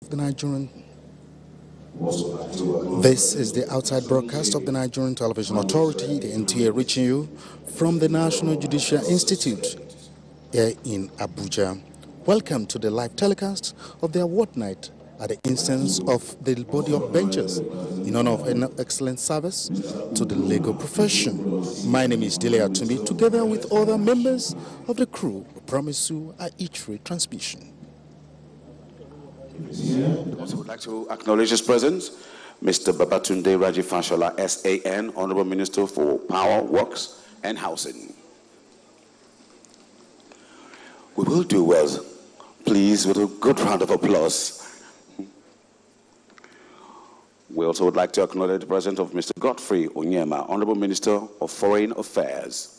of the Nigerian. This is the outside broadcast of the Nigerian Television Authority, the NTA, reaching you from the National Judicial Institute here in Abuja. Welcome to the live telecast of the award night at the instance of the body of benchers in honor of an excellent service to the legal profession. My name is Dele Atumbi, together with other members of the crew. We promise you a each retransmission. I also would like to acknowledge his presence, Mr. Babatunde Raji Fashola, SAN, Honorable Minister for Power, Works and Housing. We will do well, please, with a good round of applause. We also would like to acknowledge the presence of Mr. Godfrey Onyema, Honorable Minister of Foreign Affairs.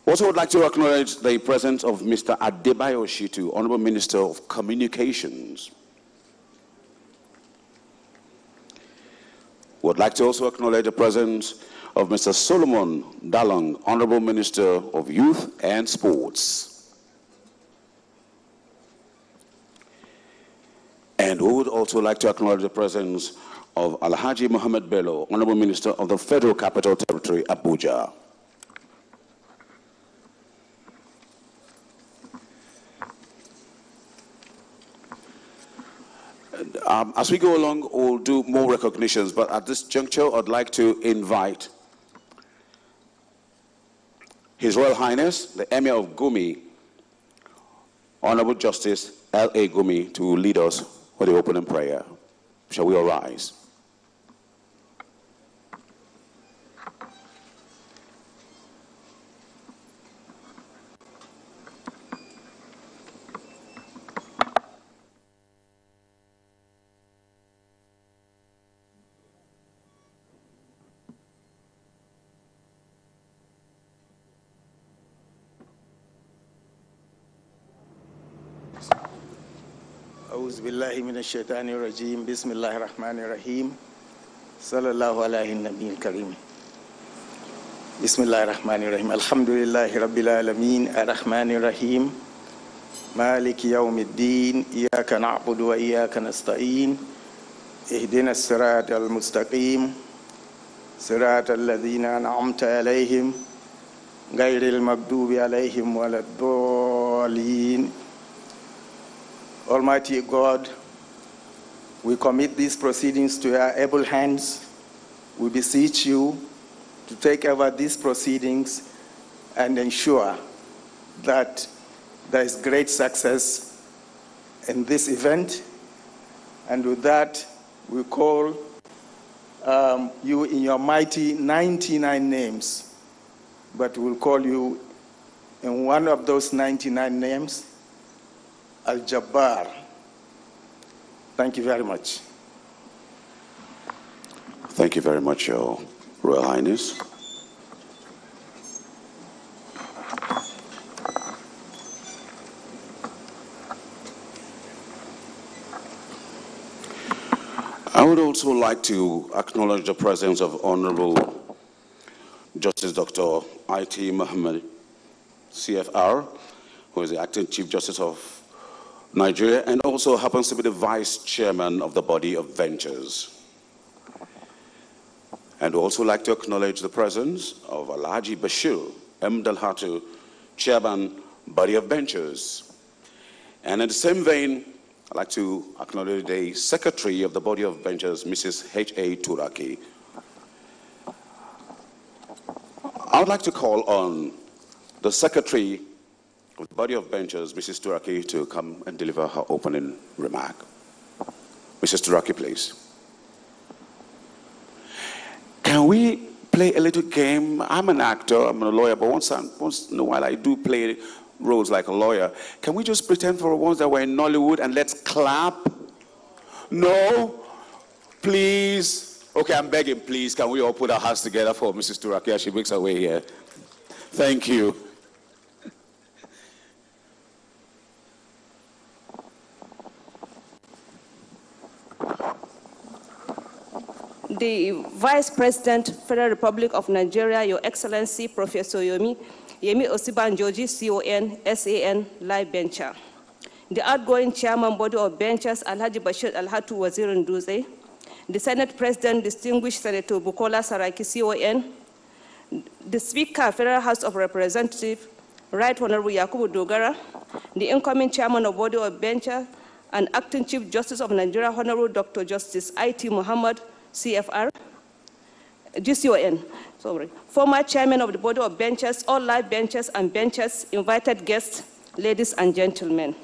Also would like to acknowledge the presence of Mr. Adebayo Shitu, Honorable Minister of Communications. Would like to also acknowledge the presence of Mr. Solomon Dalong, Honorable Minister of Youth and Sports. And we would also like to acknowledge the presence of Alhaji Mohammed Bello, Honorable Minister of the Federal Capital Territory, Abuja. As we go along, we'll do more recognitions, but at this juncture, I'd like to invite His Royal Highness, the Emir of Gumi, Honorable Justice L.A. Gumi, to lead us with the opening prayer. Shall we all rise? أعوذ بالله من الشيطان الرجيم بسم الله الرحمن الرحيم صلى الله على النبي الكريم بسم الله الرحمن الرحيم الحمد لله رب العالمين الرحمن الرحيم مالك يوم الدين إياك نعبد وإياك نستعين اهدنا الصراط المستقيم صراط الذين أنعمت عليهم غير المغضوب عليهم ولا الضالين. Almighty God, we commit these proceedings to your able hands. We beseech you to take over these proceedings and ensure that there is great success in this event. And with that, we call you in your mighty 99 names, but we'll call you in one of those 99 names, Al-Jabbar. Thank you very much. Thank you very much, Your Royal Highness. I would also like to acknowledge the presence of Honorable Justice Dr. I.T. Muhammad, CFR, who is the Acting Chief Justice of Nigeria and also happens to be the Vice Chairman of the Body of Ventures. And we'd also like to acknowledge the presence of Alhaji Bashir M. Dalhatu, Chairman, Body of Ventures. And in the same vein, I'd like to acknowledge the Secretary of the Body of Ventures, Mrs. H.A. Turaki. I would like to call on the Secretary of the Body of Ventures, Mrs. Turaki, to come and deliver her opening remark. Mrs. Turaki, please. Can we play a little game? I'm an actor, I'm a lawyer, but once in a while I do play roles like a lawyer. Can we just pretend for once that we're in Nollywood and let's clap? No? Please? Okay, I'm begging, please. Can we all put our hands together for Mrs. Turaki as she makes her way here? Thank you. The Vice President, Federal Republic of Nigeria, Your Excellency, Professor Yemi Osibanjoji, CON, SAN, Live Venture. the outgoing chairman, Body of Benchers, Alhaji Bashir Alhatu Wazir Nduze, the Senate President, Distinguished Senator Bukola Saraki, CON, the Speaker, Federal House of Representatives, Right Honorable Yakubu Dogara, the incoming Chairman of Body of Benchers, and Acting Chief Justice of Nigeria, Honorable Dr. Justice I.T. Muhammad, CFR, GCON, sorry, former Chairman of the Board of Benchers, all live benchers and benchers, invited guests, ladies and gentlemen.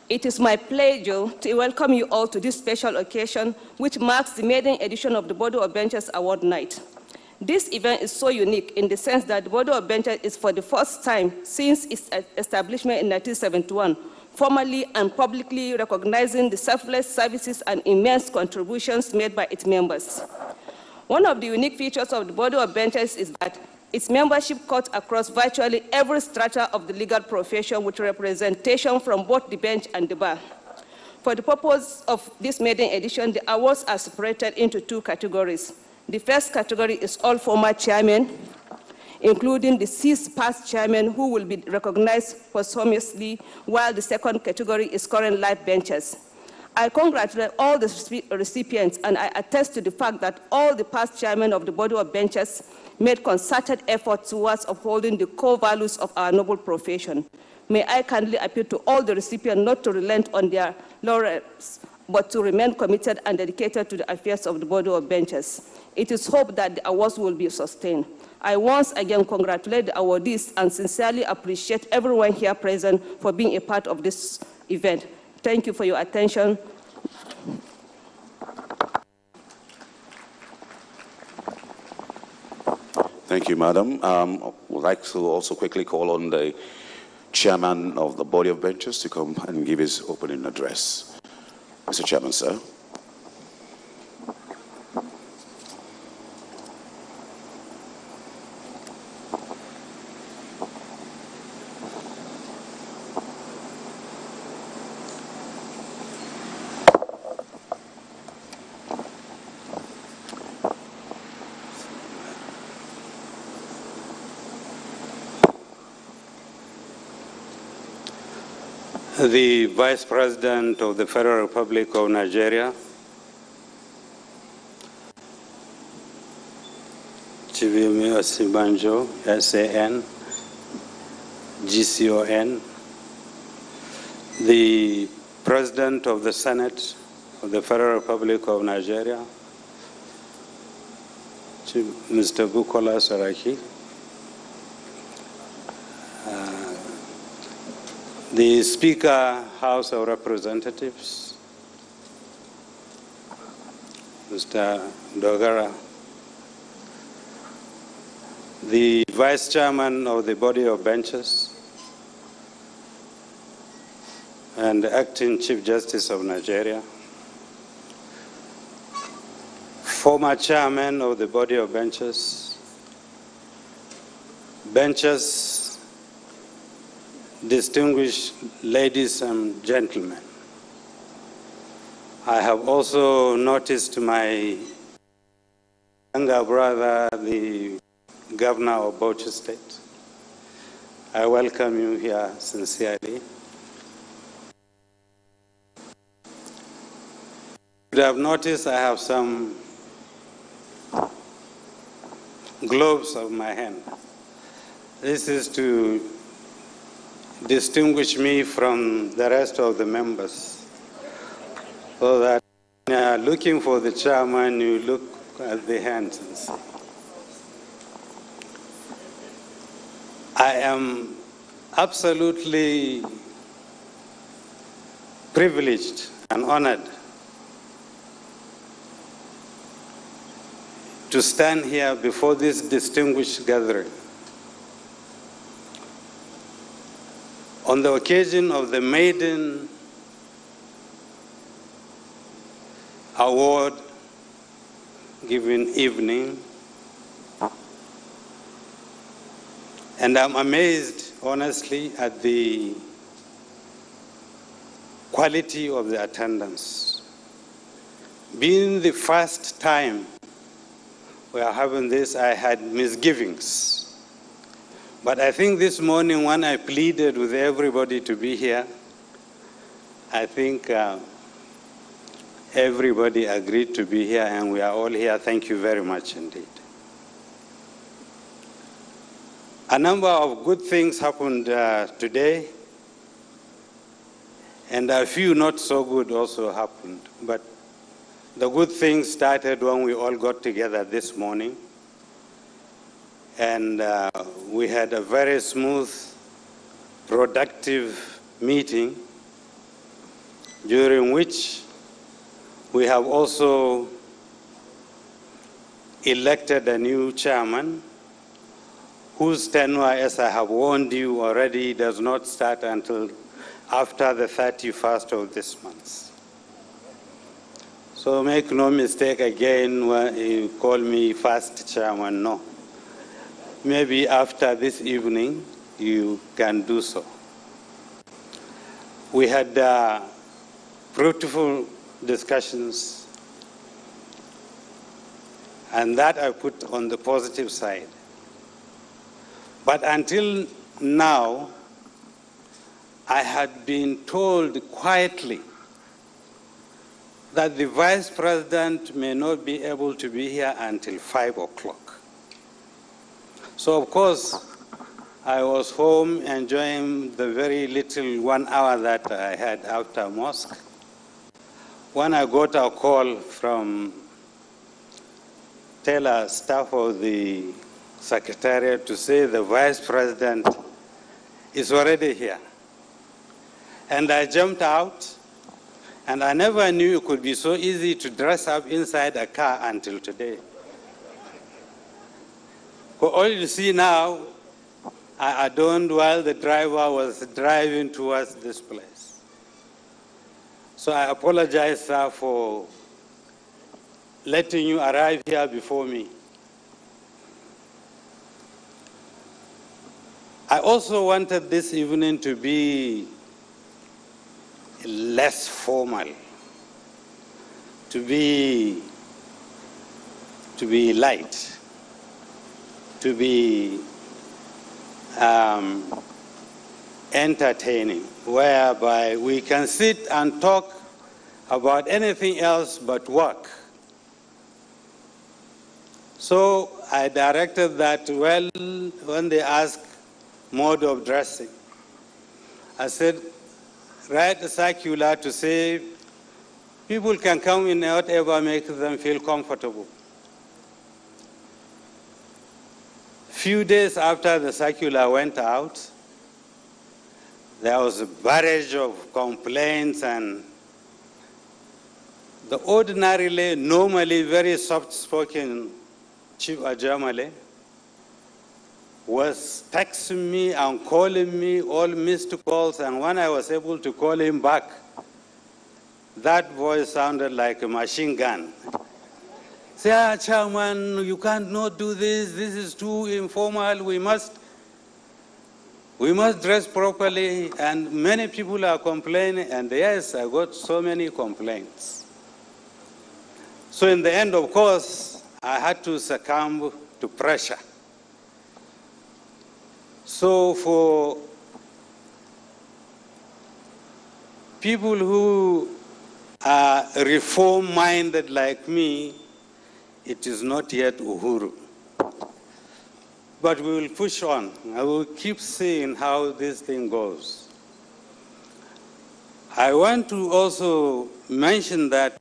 It is my pleasure to welcome you all to this special occasion, which marks the maiden edition of the Board of Benchers Award Night. This event is so unique in the sense that the Board of Benchers is for the first time since its establishment in 1971, formally and publicly recognizing the selfless services and immense contributions made by its members. One of the unique features of the Board of Benchers is that its membership cuts across virtually every strata of the legal profession with representation from both the bench and the bar. For the purpose of this maiden edition, the awards are separated into two categories. The first category is all former chairmen, including the 6 past chairmen who will be recognized posthumously, while the second category is current live benchers. I congratulate all the recipients, and I attest to the fact that all the past chairmen of the Board of Benchers made concerted efforts towards upholding the core values of our noble profession. May I kindly appeal to all the recipients not to relent on their laurels, but to remain committed and dedicated to the affairs of the Board of Benchers. It is hoped that the awards will be sustained. I once again congratulate the awardees and sincerely appreciate everyone here present for being a part of this event. Thank you for your attention. Thank you, Madam. I would like to also quickly call on the Chairman of the Body of Benchers to come and give his opening address. Mr. Chairman, sir. The Vice President of the Federal Republic of Nigeria, Chivimi Osibanjo, SAN, GCON, the President of the Senate of the Federal Republic of Nigeria, Mr. Bukola Saraki, the Speaker, House of Representatives, Mr. Dogara, the Vice Chairman of the Body of Benchers, and the Acting Chief Justice of Nigeria, former Chairman of the Body of Benchers, distinguished ladies and gentlemen. I have also noticed my younger brother, the Governor of Bauchi State. I welcome you here sincerely. You have noticed I have some globes on my hand. This is to distinguish me from the rest of the members, so that when you are looking for the chairman, you look at the hands and see. I am absolutely privileged and honored to stand here before this distinguished gathering on the occasion of the maiden award giving evening. And I'm amazed, honestly, at the quality of the attendance. Being the first time we are having this, I had misgivings. But I think this morning when I pleaded with everybody to be here, I think everybody agreed to be here, and we are all here. Thank you very much indeed. A number of good things happened today, and a few not so good also happened. But the good things started when we all got together this morning, and we had a very smooth, productive meeting, during which we have also elected a new chairman, whose tenure, as I have warned you already, does not start until after the 31st of this month. So make no mistake again when you call me first chairman, no. Maybe after this evening, you can do so. We had fruitful discussions, and that I put on the positive side. But until now, I had been told quietly that the Vice President may not be able to be here until 5 o'clock. So, of course, I was home enjoying the very little 1 hour that I had after mosque, when I got a call from Taylor, staff of the Secretariat, to say the Vice President is already here. And I jumped out, and I never knew it could be so easy to dress up inside a car until today. All you see now, I adorned while the driver was driving towards this place. So I apologize, sir, for letting you arrive here before me. I also wanted this evening to be less formal, to be light, to be entertaining, whereby we can sit and talk about anything else but work. So I directed that, well, when they ask mode of dressing, I said, write a circular to say people can come in whatever makes them feel comfortable. Few days after the circular went out, there was a barrage of complaints, and the ordinarily, normally very soft-spoken Chief Ajamale was texting me and calling me, all missed calls, and when I was able to call him back, that voice sounded like a machine gun. Say, Chairman, you can't not do this, this is too informal, we must dress properly, and many people are complaining, and yes, I got so many complaints. So in the end, of course, I had to succumb to pressure. So for people who are reform-minded like me, it is not yet Uhuru. But we will push on. I will keep seeing how this thing goes. I want to also mention that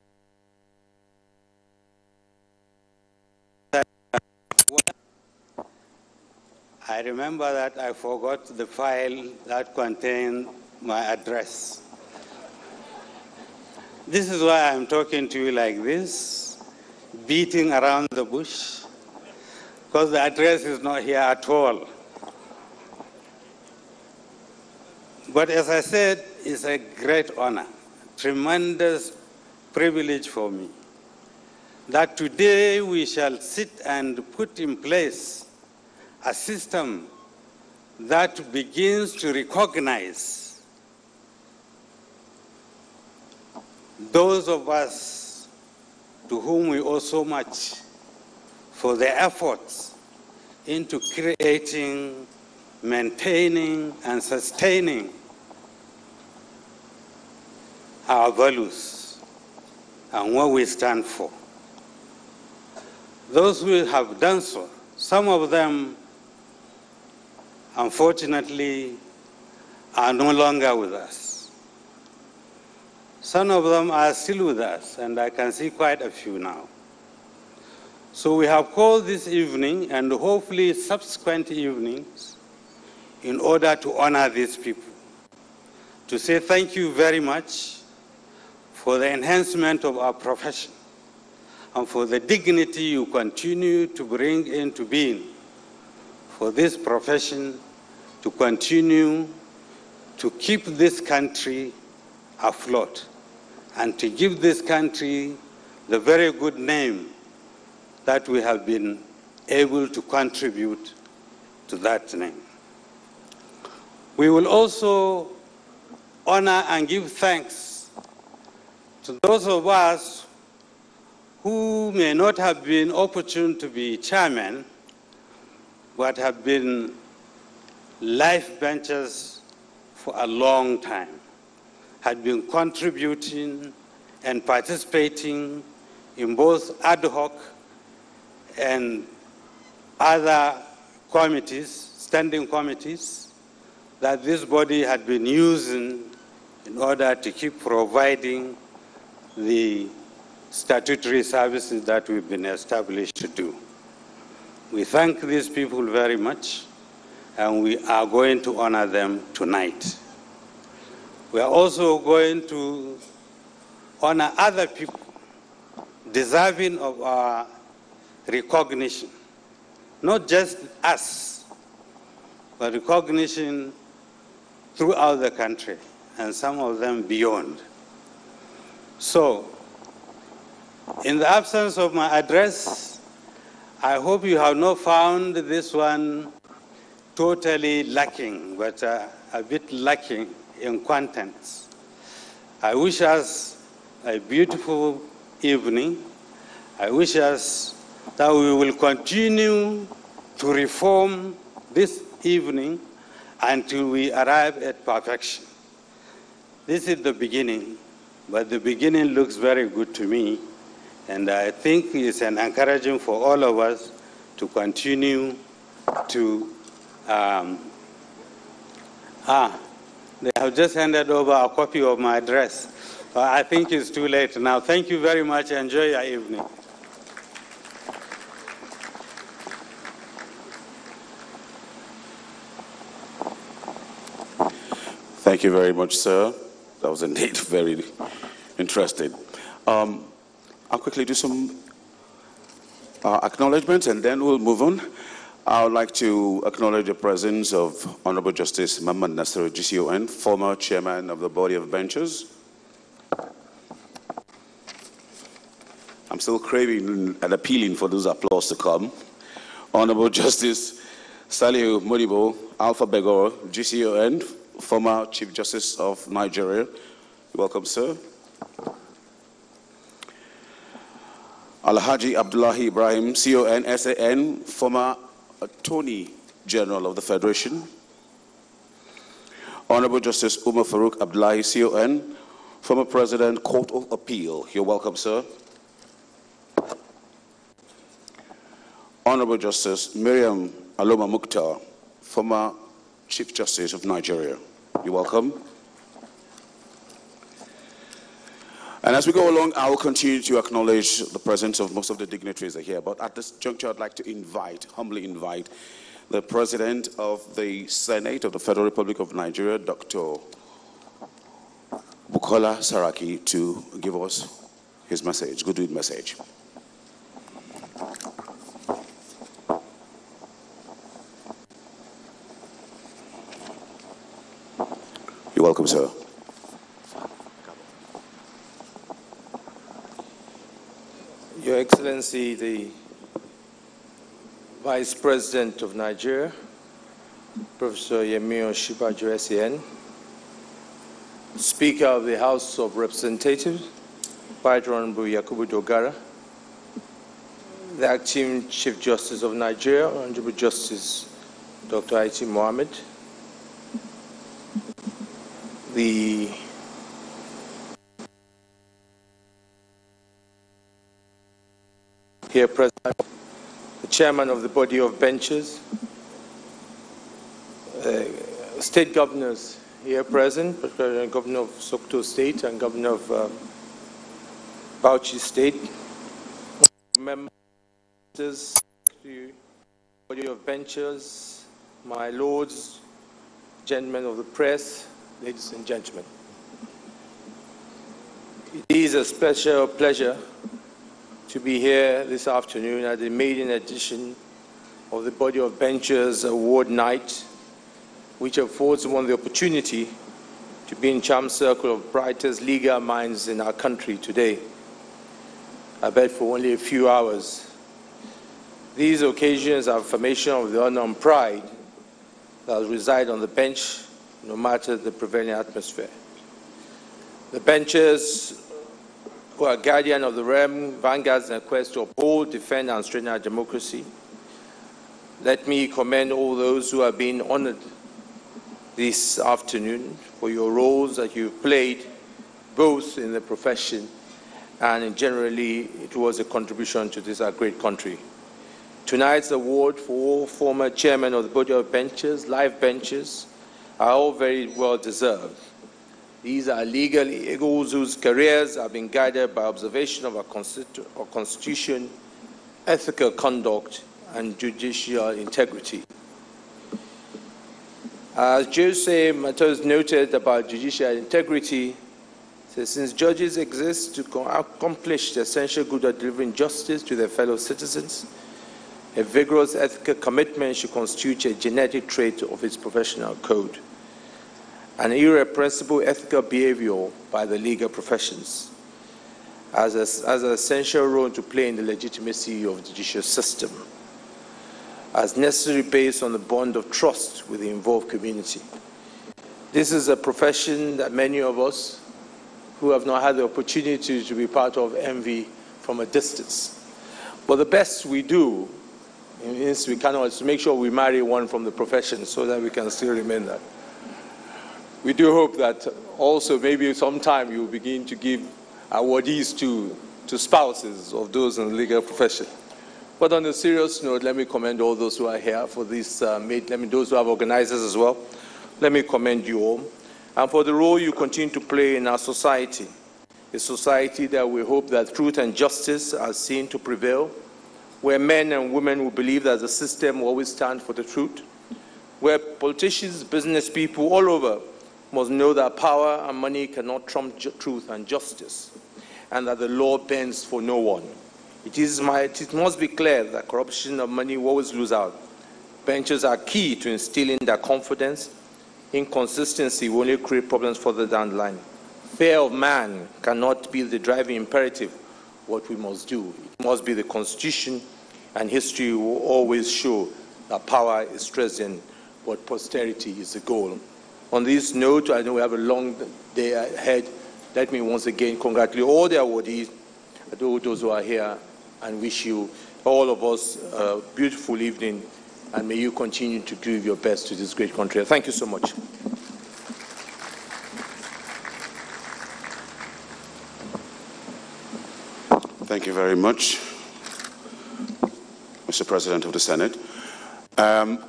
I remember that I forgot the file that contained my address. This is why I'm talking to you like this, beating around the bush, because the address is not here at all. But as I said, it's a great honor, tremendous privilege for me, that today we shall sit and put in place a system that begins to recognize those of us to whom we owe so much for their efforts into creating, maintaining, and sustaining our values and what we stand for. Those who have done so, some of them, unfortunately, are no longer with us. Some of them are still with us, and I can see quite a few now. So we have called this evening, and hopefully subsequent evenings, in order to honor these people, to say thank you very much for the enhancement of our profession and for the dignity you continue to bring into being for this profession to continue to keep this country afloat and to give this country the very good name that we have been able to contribute to that name. We will also honor and give thanks to those of us who may not have been opportune to be chairman, but have been life benchers for a long time, had been contributing and participating in both ad hoc and other committees, standing committees, that this body had been using in order to keep providing the statutory services that we've been established to do. We thank these people very much, and we are going to honor them tonight. We are also going to honor other people deserving of our recognition, not just us, but recognition throughout the country, and some of them beyond. So, in the absence of my address, I hope you have not found this one totally lacking, but a bit lacking in contents. I wish us a beautiful evening. I wish us that we will continue to reform this evening until we arrive at perfection. This is the beginning, but the beginning looks very good to me, and I think it's an encouraging for all of us to continue to they have just handed over a copy of my address. I think it's too late now. Thank you very much. Enjoy your evening. Thank you very much, sir. That was indeed very interesting. I'll quickly do some acknowledgements and then we'll move on. I would like to acknowledge the presence of Honorable Justice Muhammad Nasser, GCON, former chairman of the Body of Benchers. I'm still craving and appealing for those applause to come. Honorable Justice Salihu Modibo, Alpha Begor, GCON, former Chief Justice of Nigeria. Welcome, sir. Alhaji Abdullahi Ibrahim, CON, SAN, former Attorney General of the Federation. Honorable Justice Umar Farouk Abdullahi, CON, former President, Court of Appeal. You're welcome, sir. Honorable Justice Miriam Aloma Mukhtar, former Chief Justice of Nigeria. You're welcome. And as we go along, I will continue to acknowledge the presence of most of the dignitaries that are here. But at this juncture, I'd like to humbly invite the President of the Senate of the Federal Republic of Nigeria, Dr. Bukola Saraki, to give us his message, goodwill message. You're welcome, sir. Your Excellency, the Vice President of Nigeria, Professor Yemi Osinbajo, SAN, Speaker of the House of Representatives, Right Honorable Yakubu Dogara, the Acting Chief Justice of Nigeria, Honorable Justice Dr. Aiti Mohammed, the here present, the chairman of the body of benches, state governors here present, Governor of Sokoto State and Governor of Bauchi State, members of the body of benches, my lords, gentlemen of the press, ladies and gentlemen. It is a special pleasure to be here this afternoon at the maiden edition of the Body of Benches Award Night, which affords one the opportunity to be in charm circle of brightest legal minds in our country today, I bet for only a few hours. These occasions are affirmation of the honor and pride that reside on the bench, no matter the prevailing atmosphere. The benches, who are guardian of the realm, vanguards in a quest to uphold, defend, and strengthen our democracy. Let me commend all those who have been honored this afternoon for your roles that you've played, both in the profession and generally towards a contribution to this our great country. Tonight's award for all former chairmen of the Body of Benches, live benches, are all very well deserved. These are legal eagles whose careers have been guided by observation of our constitution, ethical conduct, and judicial integrity. As Jose Matos noted about judicial integrity, since judges exist to accomplish the essential good of delivering justice to their fellow citizens, a vigorous ethical commitment should constitute a genetic trait of its professional code, an irrepressible ethical behavior by the legal professions, as an essential role to play in the legitimacy of the judicial system, as necessary based on the bond of trust with the involved community. This is a profession that many of us who have not had the opportunity to be part of envy from a distance. But the best we do is we cannot to make sure we marry one from the profession so that we can still remain that. We do hope that also maybe sometime you will begin to give awardees to spouses of those in the legal profession. But on a serious note, let me commend all those who are here for this, those who have organizers as well. Let me commend you all. And for the role you continue to play in our society, a society that we hope that truth and justice are seen to prevail, where men and women will believe that the system will always stand for the truth, where politicians, business people all over must know that power and money cannot trump truth and justice, and that the law bends for no one. It must be clear that corruption of money will always lose out. Benches are key to instilling that confidence. Inconsistency will only create problems further down the line. Fear of man cannot be the driving imperative. What we must do, it must be the Constitution, and history will always show that power is present, but posterity is the goal. On this note, I know we have a long day ahead. Let me once again congratulate all the awardees, those who are here, and wish you, all of us, a beautiful evening, and may you continue to give your best to this great country. Thank you so much. Thank you very much, Mr. President of the Senate.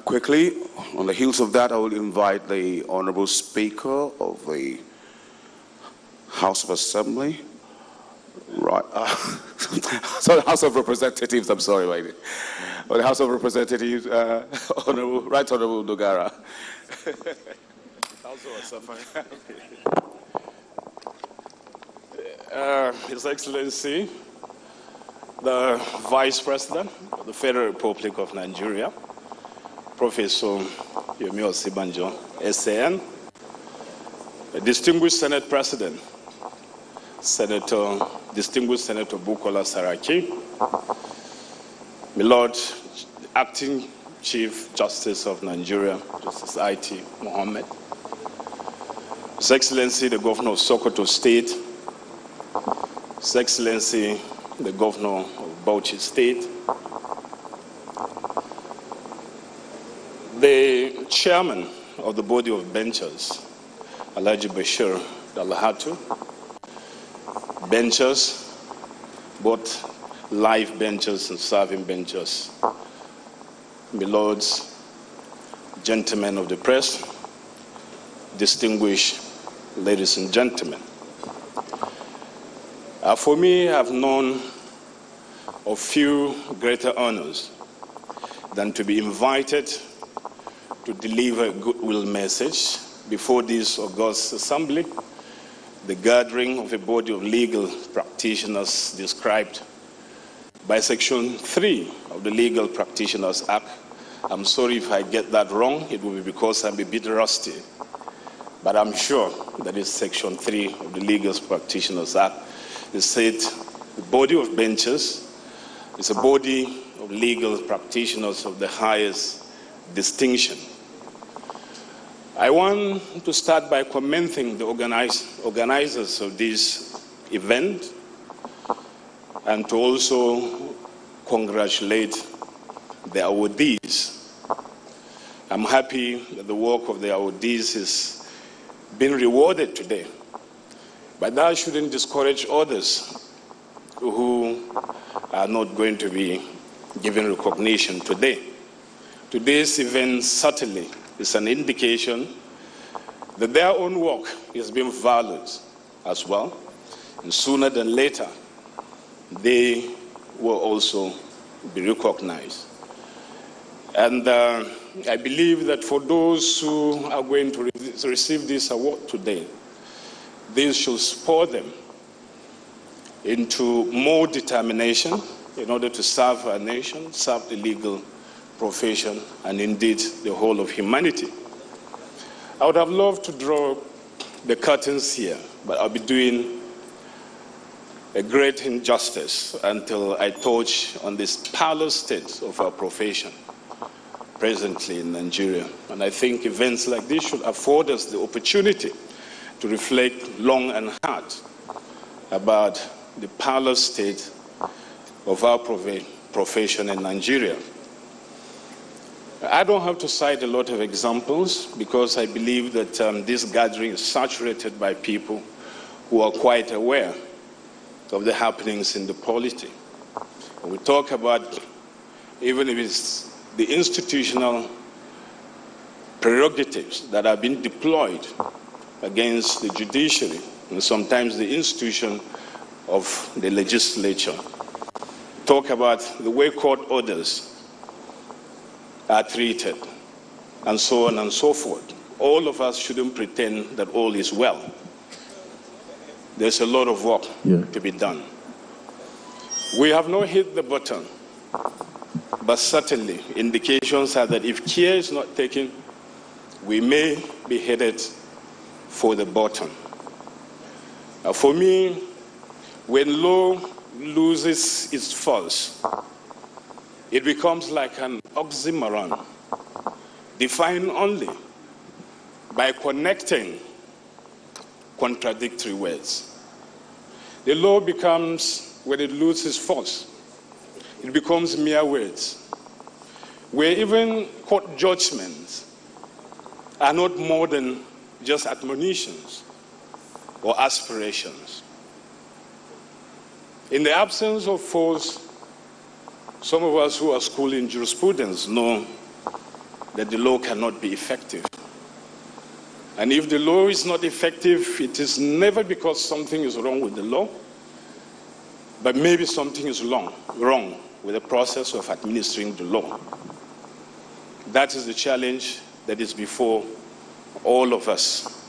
Quickly, on the heels of that, I will invite the Honorable Speaker of the House of Assembly, right? Sorry, House of Representatives. I'm sorry, lady. The House of Representatives, Right Honorable Dogara. His Excellency, the Vice President of the Federal Republic of Nigeria, Professor Yomi Osibanjo, SAN, the Distinguished Senate President, Distinguished Senator Bukola Saraki, my Lord, Acting Chief Justice of Nigeria, Justice I.T. Mohammed, His Excellency, the Governor of Sokoto State, His Excellency, the Governor of Bauchi State, the Chairman of the Body of Benchers, Alhaji Bashir Dalhatu, benchers, both live benches and serving benches, my lords, gentlemen of the press, distinguished ladies and gentlemen. For me, I've known of few greater honors than to be invited to deliver a goodwill message before this august assembly, the gathering of a body of legal practitioners described by Section 3 of the Legal Practitioners Act. I'm sorry if I get that wrong. It will be because I'm a bit rusty. But I'm sure that is Section 3 of the Legal Practitioners Act. It said the body of benches is a body of legal practitioners of the highest distinction. I want to start by commending the organizers of this event and to also congratulate the awardees. I'm happy that the work of the awardees is being rewarded today, but that shouldn't discourage others who are not going to be given recognition today. Today's event certainly is an indication that their own work is being valued as well, and sooner than later, they will also be recognized. And I believe that for those who are going to receive this award today, this should spur them into more determination in order to serve our nation, serve the legal profession, and indeed the whole of humanity. I would have loved to draw the curtains here, but I'll be doing a great injustice until I touch on this parlous state of our profession presently in Nigeria. And I think events like this should afford us the opportunity to reflect long and hard about the parlous state of our profession in Nigeria. I don't have to cite a lot of examples because I believe that this gathering is saturated by people who are quite aware of the happenings in the polity. When we talk about, even if it's the institutional prerogatives that are being deployed against the judiciary and sometimes the institution of the legislature, talk about the way court orders are treated, and so on and so forth. All of us shouldn't pretend that all is well. There's a lot of work to be done. We have not hit the bottom, but certainly indications are that if care is not taken, we may be headed for the bottom. For me, when law loses its force, it becomes like an oxymoron, defined only by connecting contradictory words. The law becomes, when it loses force, it becomes mere words, where even court judgments are not more than just admonitions or aspirations. In the absence of force, some of us who are schooling jurisprudence know that the law cannot be effective. And if the law is not effective, it is never because something is wrong with the law, but maybe something is wrong with the process of administering the law. That is the challenge that is before all of us.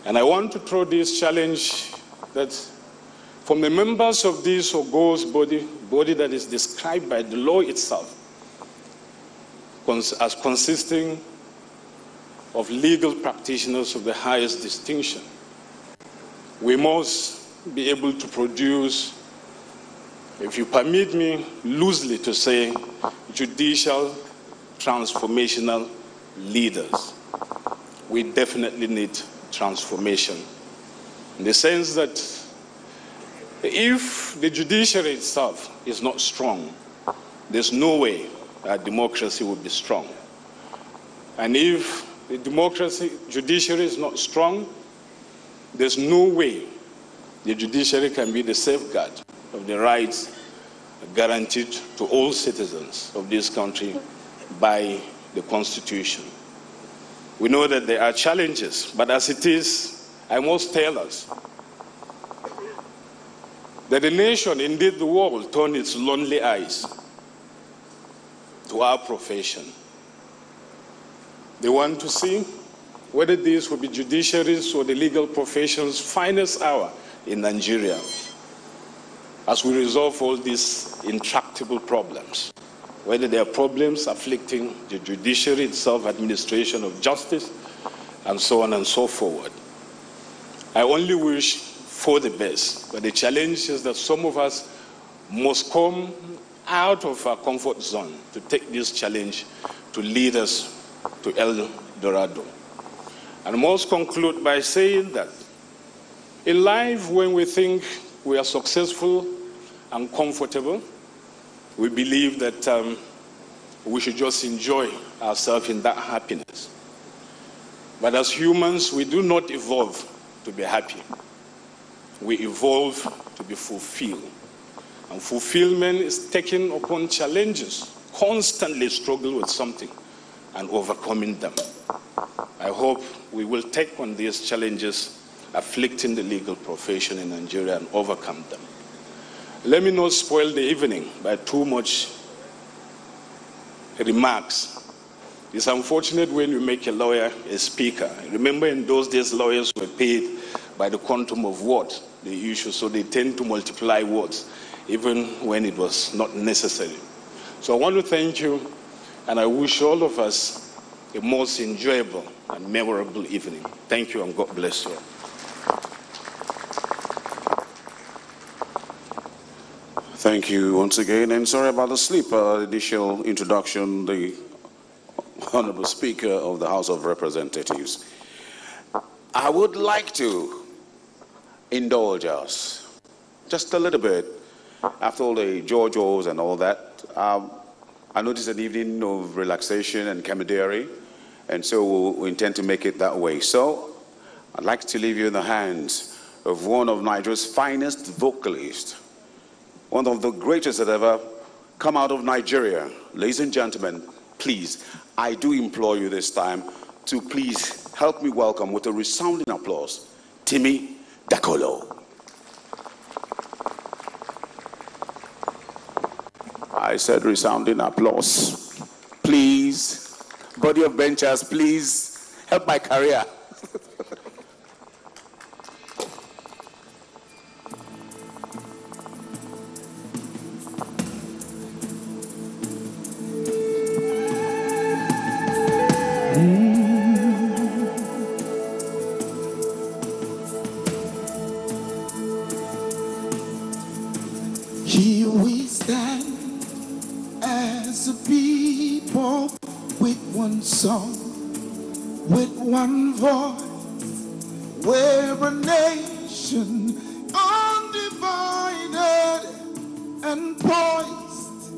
And I want to throw this challenge that from the members of this august body that is described by the law itself as consisting of legal practitioners of the highest distinction, we must be able to produce, if you permit me loosely to say, judicial transformational leaders. We definitely need transformation, in the sense that if the judiciary itself is not strong, there's no way that democracy will be strong. And if the judiciary is not strong, there's no way the judiciary can be the safeguard of the rights guaranteed to all citizens of this country by the Constitution. We know that there are challenges, but as it is, I must tell us that the nation, indeed the world, turned its lonely eyes to our profession. They want to see whether this will be judiciary's or the legal profession's finest hour in Nigeria as we resolve all these intractable problems, whether there are problems afflicting the judiciary itself, administration of justice, and so on and so forth. I only wish for the best, but the challenge is that some of us must come out of our comfort zone to take this challenge to lead us to El Dorado. And I must conclude by saying that in life, when we think we are successful and comfortable, we believe that we should just enjoy ourselves in that happiness. But as humans, we do not evolve to be happy. We evolve to be fulfilled. And fulfillment is taking upon challenges, constantly struggle with something and overcoming them. I hope we will take on these challenges afflicting the legal profession in Nigeria and overcome them. Let me not spoil the evening by too much remarks. It's unfortunate when you make a lawyer a speaker. Remember, in those days, lawyers were paid by the quantum of words they issue, so they tend to multiply words, even when it was not necessary. So I want to thank you, and I wish all of us a most enjoyable and memorable evening. Thank you, and God bless you. Thank you once again, and sorry about the sleep. Initial introduction, the Honorable Speaker of the House of Representatives. I would like to indulge us just a little bit after all the JoJo's and all that. I noticed an evening of relaxation and camaraderie, and so we intend to make it that way. So I'd like to leave you in the hands of one of Nigeria's finest vocalists, one of the greatest that ever come out of Nigeria. Ladies and gentlemen, please, I do implore you this time to please help me welcome with a resounding applause, Timmy Dakolo. I said resounding applause. Please, body of benchers, please help my career. Here we stand as a people with one song, with one voice. We're a nation undivided and poised.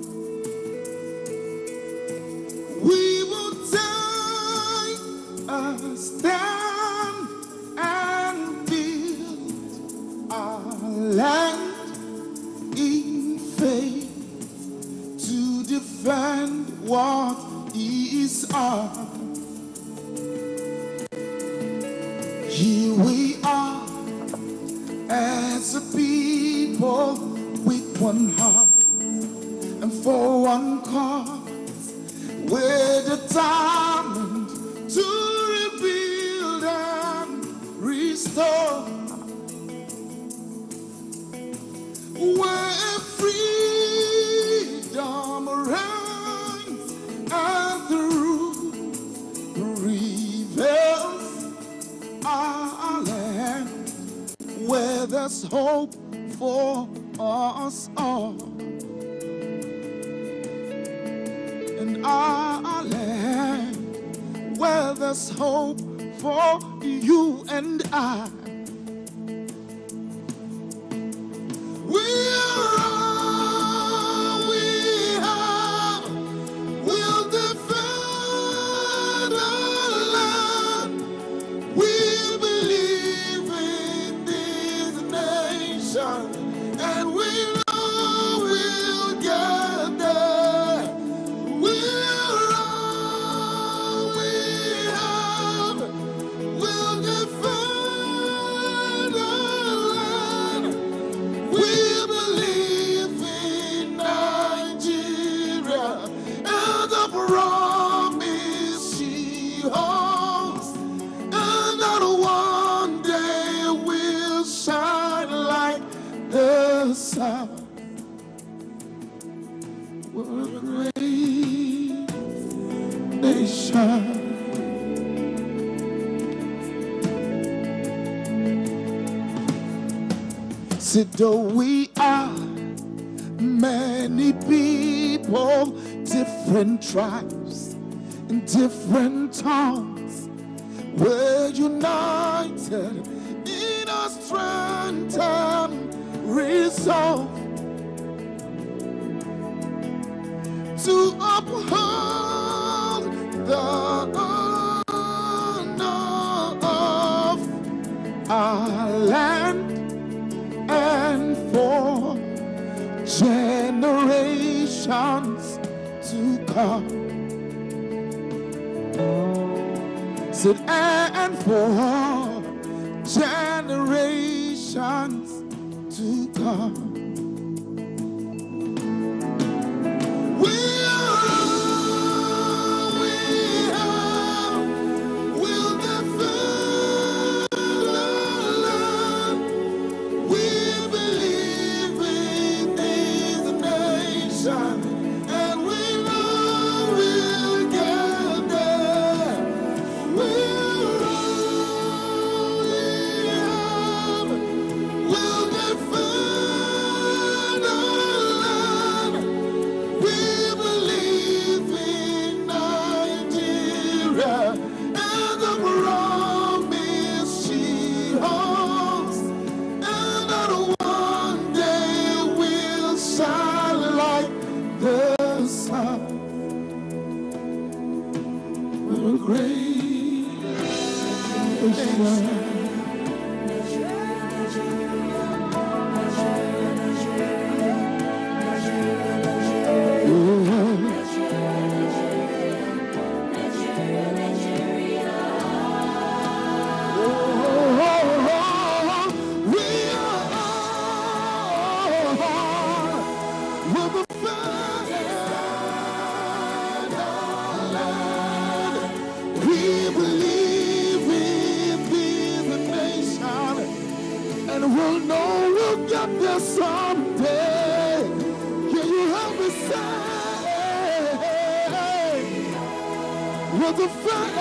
We will take a stand and build our land in faith to defend what is ours. Here we are as a people with one heart and for one cause. We're determined to rebuild and restore. Where freedom reigns and the rule prevails, our land, where there's hope for us all. And our land, where there's hope for you and I. We'll defend our land. We believe in this nation, and we know we'll son. We're a great nation. See, though we are many people, different tribes and different tongues, we're united in our strength and resolve to uphold the honor of our land and for generations to come. Said, and for generations to come. We'll defend our land. We believe in this nation, and we know we'll get there. We'll defend our land. We believe in Nigeria and the promise she holds, and that one day we'll shine like the sun. We're a great nation. We'll know we'll get there someday. Can you help me say, we'll defend.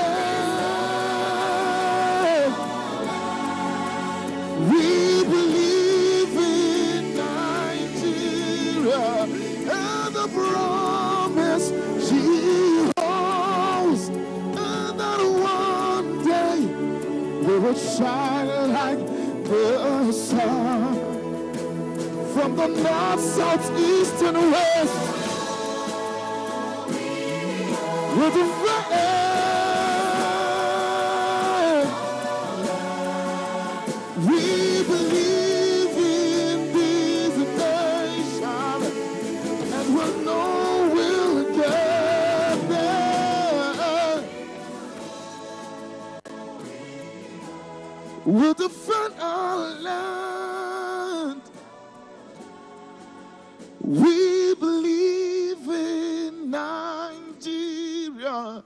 We believe in Nigeria and the promise she holds, and that one day we will shine like the sun. From the north, south, east, and west, with the we believe in this nation, and we'll know we'll get there. We'll defend our land. We believe in Nigeria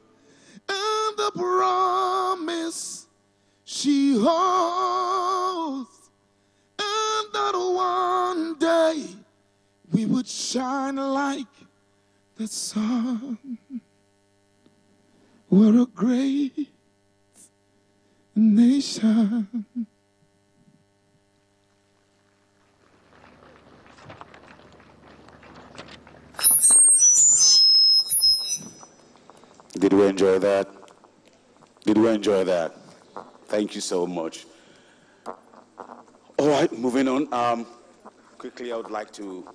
and the promise she holds, and that one day we would shine like the sun. We're a great nation. Did we enjoy that? Did we enjoy that? Thank you so much. All right, moving on. Quickly, I would like to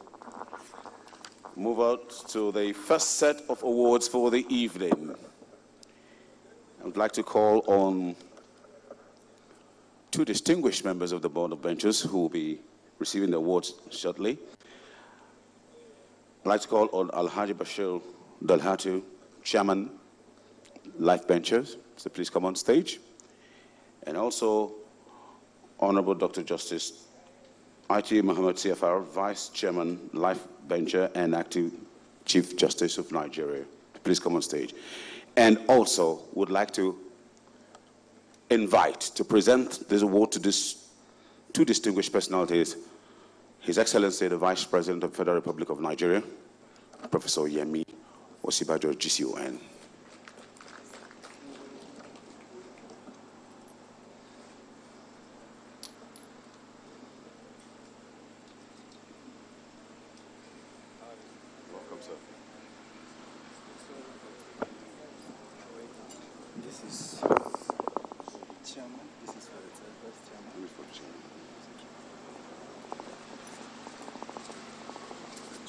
move out to the first set of awards for the evening. I would like to call on two distinguished members of the Board of Benchers who will be receiving the awards shortly. I'd like to call on Alhaji Bashir Dalhatu, Chairman, Life Benchers, so please come on stage. And also, Honorable Dr. Justice I.T. Muhammad CFR, Vice Chairman, Life Bencher, and Acting Chief Justice of Nigeria. Please come on stage. And also, would like to invite to present this award to these two distinguished personalities, His Excellency, the Vice President of the Federal Republic of Nigeria, Professor Yemi Osibajo, GCON.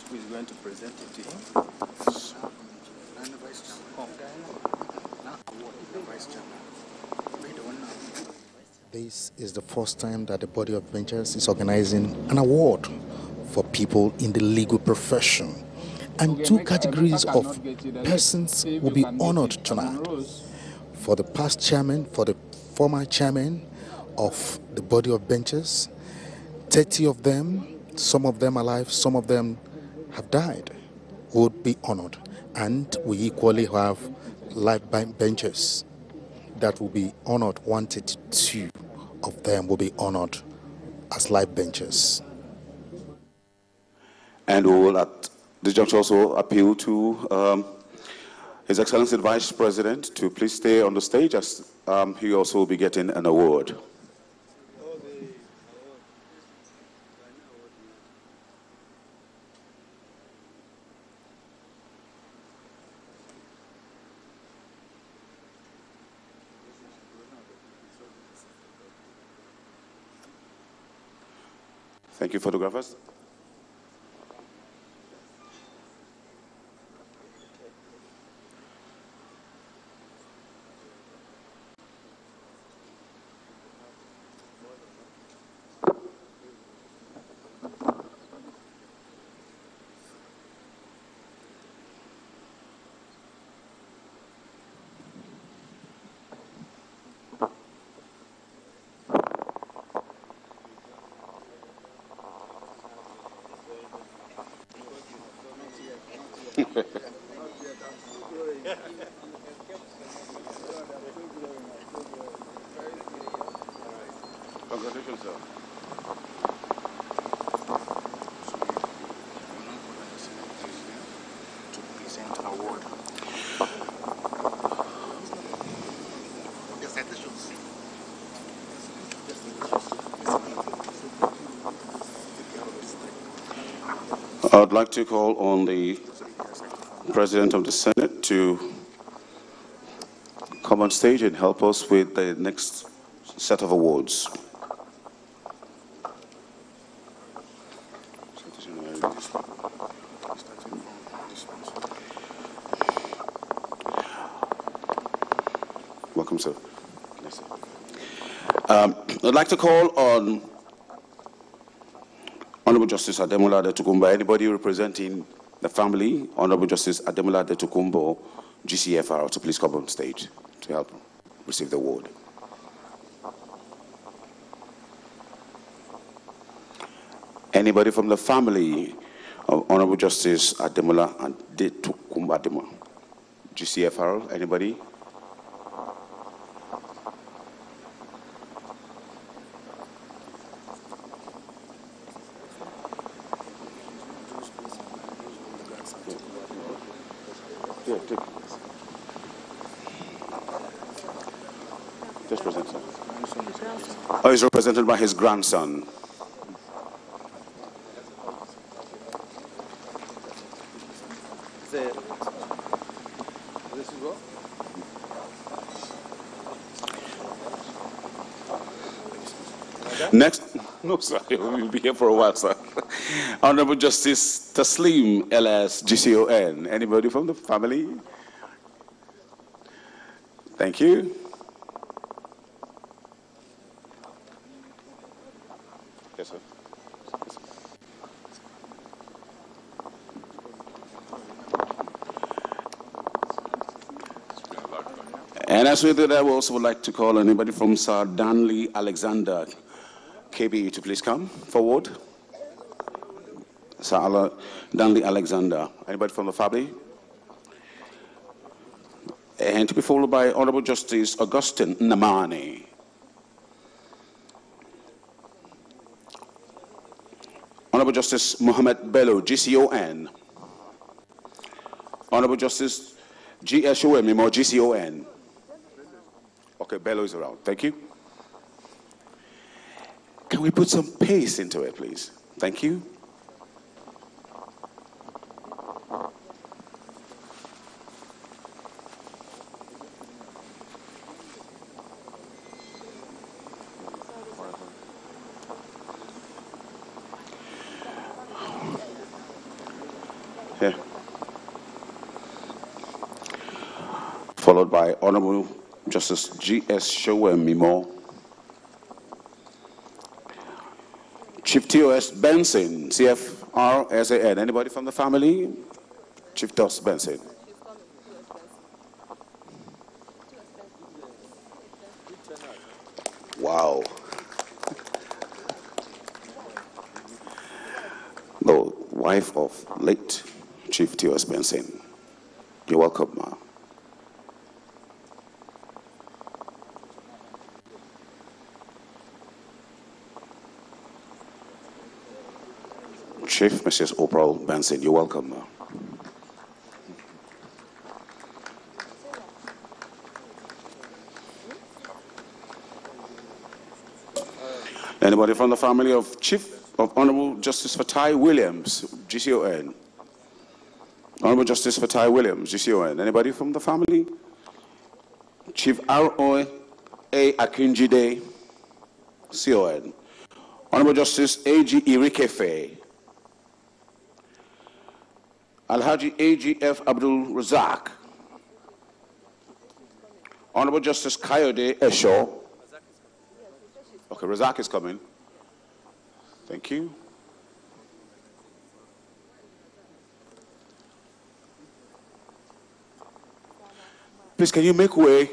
Who is going to present it to him? This is the first time that the Body of Ventures is organizing an award for people in the legal profession. And two categories of persons will be honored tonight. For the past chairman, for the former chairman of the Body of Ventures, 30 of them, some of them alive, some of them have died, would be honored. And we equally have life benches that will be honored. 132 of them will be honored as life benches. And we will at this juncture also appeal to His Excellency the Vice President to please stay on the stage, as he also will be getting an award. Thank you, photographers. Congratulations, sir. To present an award. I'd like to call on the President of the Senate to come on stage and help us with the next set of awards. Welcome, sir. I'd like to call on Honorable Justice Ademola Adetukumbo. Anybody representing the family, Honorable Justice Ademola Adetukumbo, GCFR, to please come on stage to help receive the award. Anybody from the family of Honorable Justice Ademola Adetukumbo, GCFR, anybody? Yeah, take it. Just present, sir. Oh, he's represented by his grandson. Next, no, sir, we'll be here for a while, sir. Honorable Justice Taslim LS GCON. Anybody from the family? Thank you. Yes, sir. And as we do that, we also would like to call anybody from Sir Danley Alexander, KB, to please come forward. Sir Danley Alexander. Anybody from the family? And to be followed by Honorable Justice Augustine Namani. Honorable Justice Mohammed Bello, GCON. Honorable Justice G.S. Showemimo, GCON. Okay, Bello is around. Thank you. Can we put some pace into it, please? Thank you. Here. Followed by Honorable Justice G.S. Showemimo. Chief T.O.S. Benson, CFR, SAN. Anybody from the family? Chief T.O.S. Benson. Wow. The wife of late Chief T.O.S. Benson. You're welcome, ma. Chief Mrs. Oprah Benson, you're welcome, ma. Anybody from the family of Chief of Honorable Justice Fatai Williams, GCON? Honorable Justice Fatai Williams, GCON. Anybody from the family? Chief R.O.A. Akinjide, CON. Honorable Justice A.G. Irikefe. Alhaji A.G.F. Abdul Razak. Honorable Justice Kayode Esho. Okay, Razak is coming. Thank you. Please, can you make way?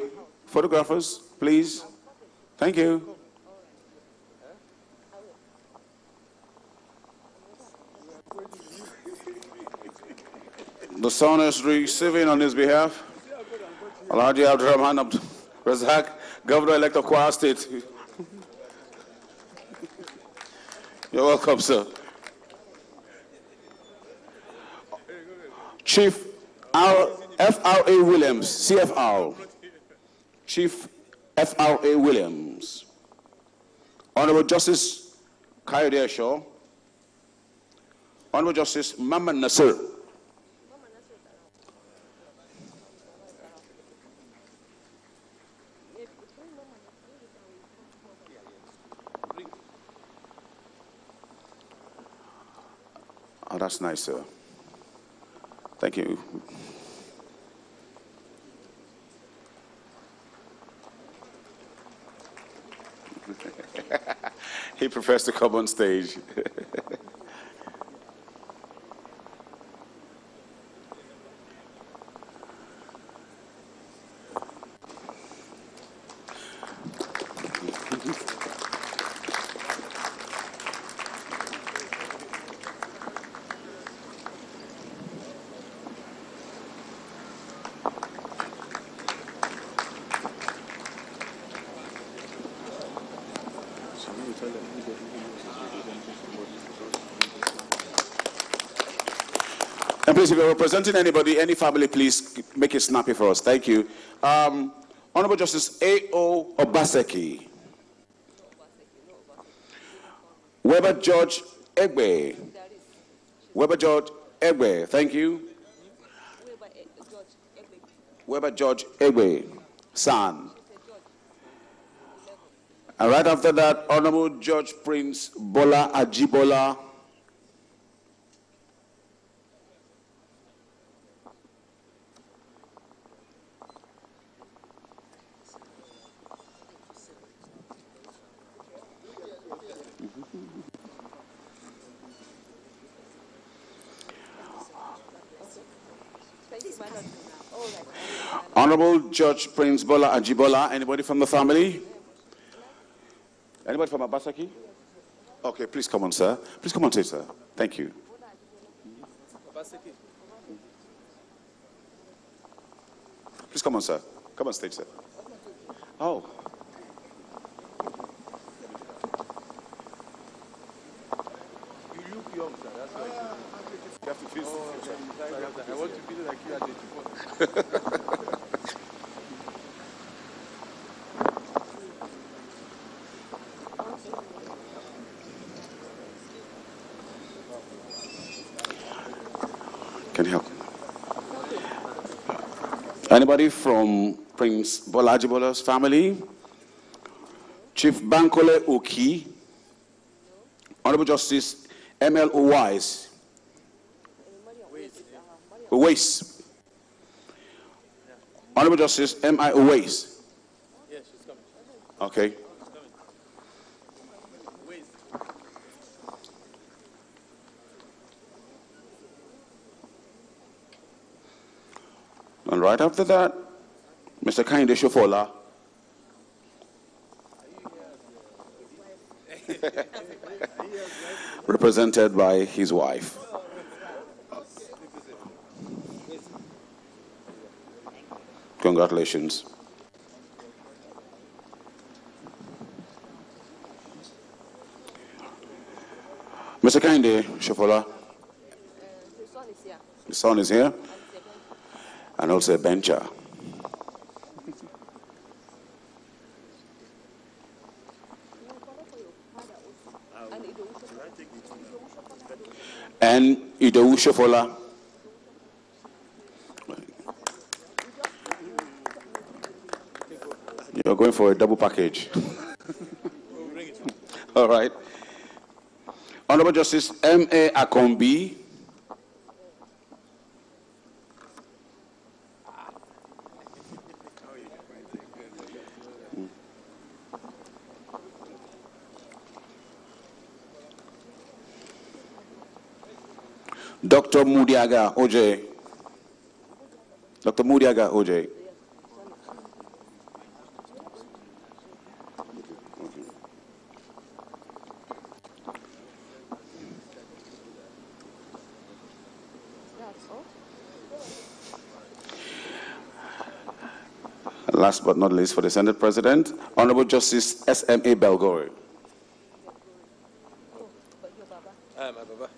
Photographers, please. Thank you. The son is receiving on his behalf Alhaji Abdurrahman Abdul Razak, Governor-elect of Kwara State. You're welcome, sir. Chief F.R.A. Williams, CFR. Chief F.R.A. Williams. Honorable Justice Kayode Esho. Honorable Justice Mama Nasir. Oh, that's nice, sir. Thank you. He prefers to come on stage. And please, if you're representing anybody, any family, please make it snappy for us. Thank you. Honorable Justice A.O. Obaseki. Weber George Egbe. Weber George Egbe. Thank you. Weber George Egbe. San. And right after that, Honorable Judge Prince Bola Ajibola. Honorable Judge Prince Bola Ajibola. Anybody from the family? Anybody from Abasaki? Okay, please come on, sir. Please come on stage, sir. Thank you. Please come on, sir. Come on stage, sir. Oh. young, sir. That's why you have to feel I want to be like you at 84. Can you help? Anybody from Prince Bolaji Bola's family? Chief Bankole Oki, Honorable Justice M.L. Owais, Honorable Justice M.I. Owais. Yes, she's coming. Okay. And right after that, Mr. Kainde Shofola. Represented by his wife. Congratulations. Mr. Kainde Shofola. His son is here. And also a bencher. And Idowu Shofola. You're going for a double package. All right. Honorable Justice M.A. Akombi. Dr. Mudiaga OJ. Dr. Mudiaga OJ. Last but not least, for the Senate President, Honorable Justice S.M.A. Belgore. My Baba.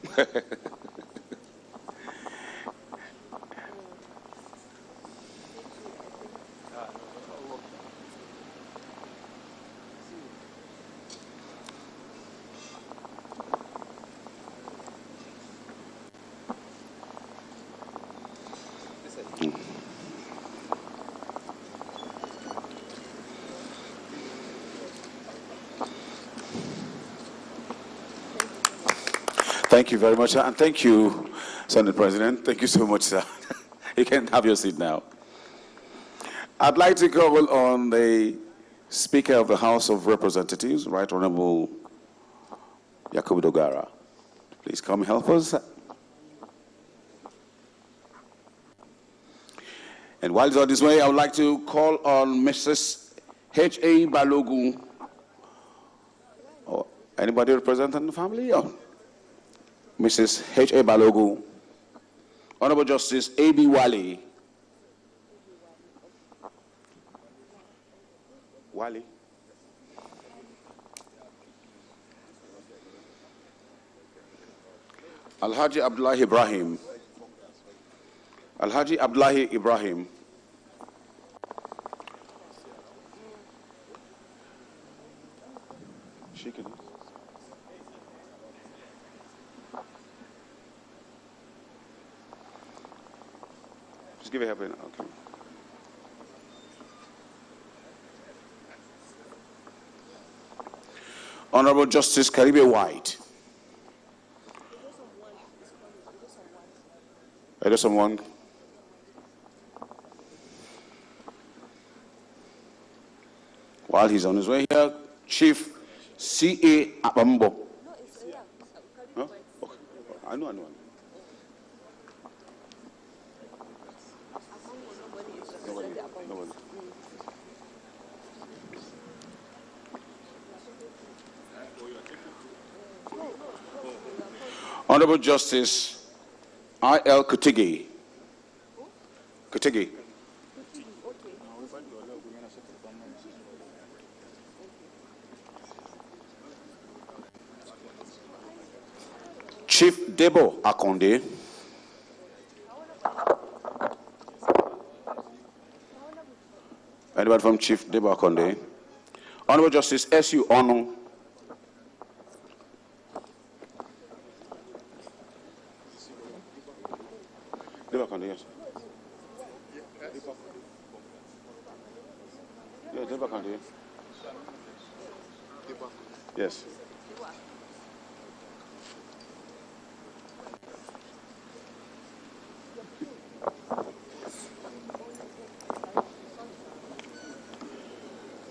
Thank you very much, sir. And thank you, Senate President. Thank you so much, sir. You can have your seat now. I'd like to call on the Speaker of the House of Representatives, Right Honorable Yakubu Dogara. Please come help us. And while he's on his way, I would like to call on Mrs. H.A. Balogun. Oh, anybody representing the family? Oh. Mrs. H.A. Balogun. Honorable Justice A.B. Wali. Wali. Alhaji Abdullahi Ibrahim. Alhaji Abdullahi Ibrahim. Just give it a minute. Okay. Honorable Justice Karibe White. Is there someone? While he's on his way here, Chief C.A. Abambo. Huh? Okay. I know. Nobody. Honorable Justice I.L. Kutigi. Chief Debo Akonde. Anybody from Chief Debo Akonde? Honorable Justice S.U. Onu. Debo Akonde, yes. Yeah, Debo Akonde. Yes.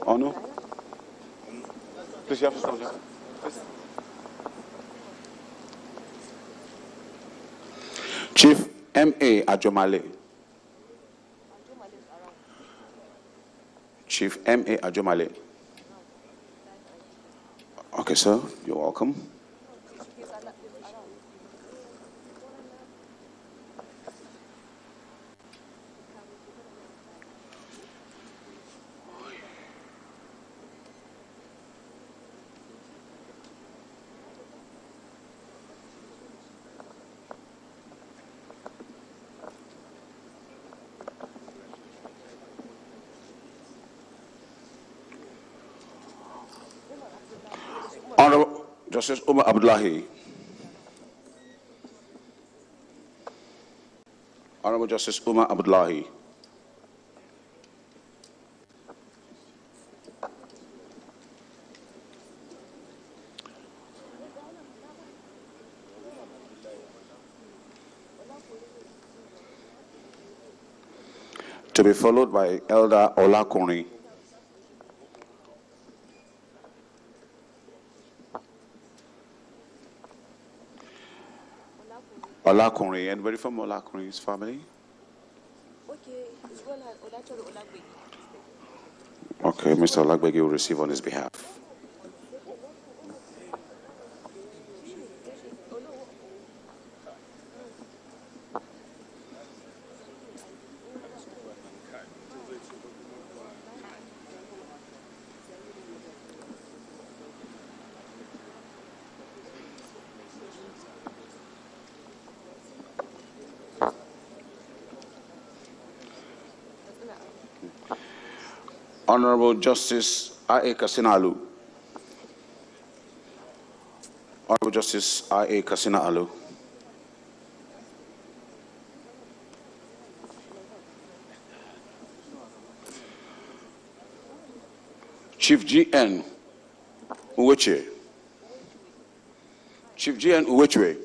Onu? Please, you have to stand here. Chief M.A. Ajomale. Chief M.A. Ajomale. Okay, sir, you're welcome. Honorable Justice Umar Abdullahi. Honorable Justice Umar Abdullahi. To be followed by Elder Olakuni. Olakuni, anybody from Olakuni's family? Okay, Mr. Olagbegi will receive on his behalf. Honorable Justice I.A. Kasina-Alu. Honorable Justice I.A. Kasina-Alu. Chief G.N. Uweche. Chief G.N. Uweche.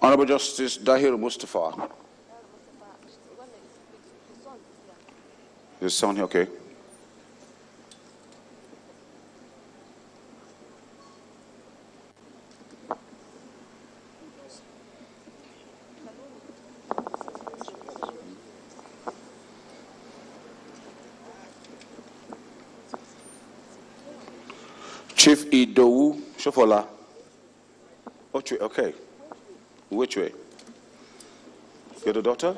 Honorable Justice Dahir Mustafa. His son here, okay. Chief Idowu Shofola. Okay. Which way? You're the daughter?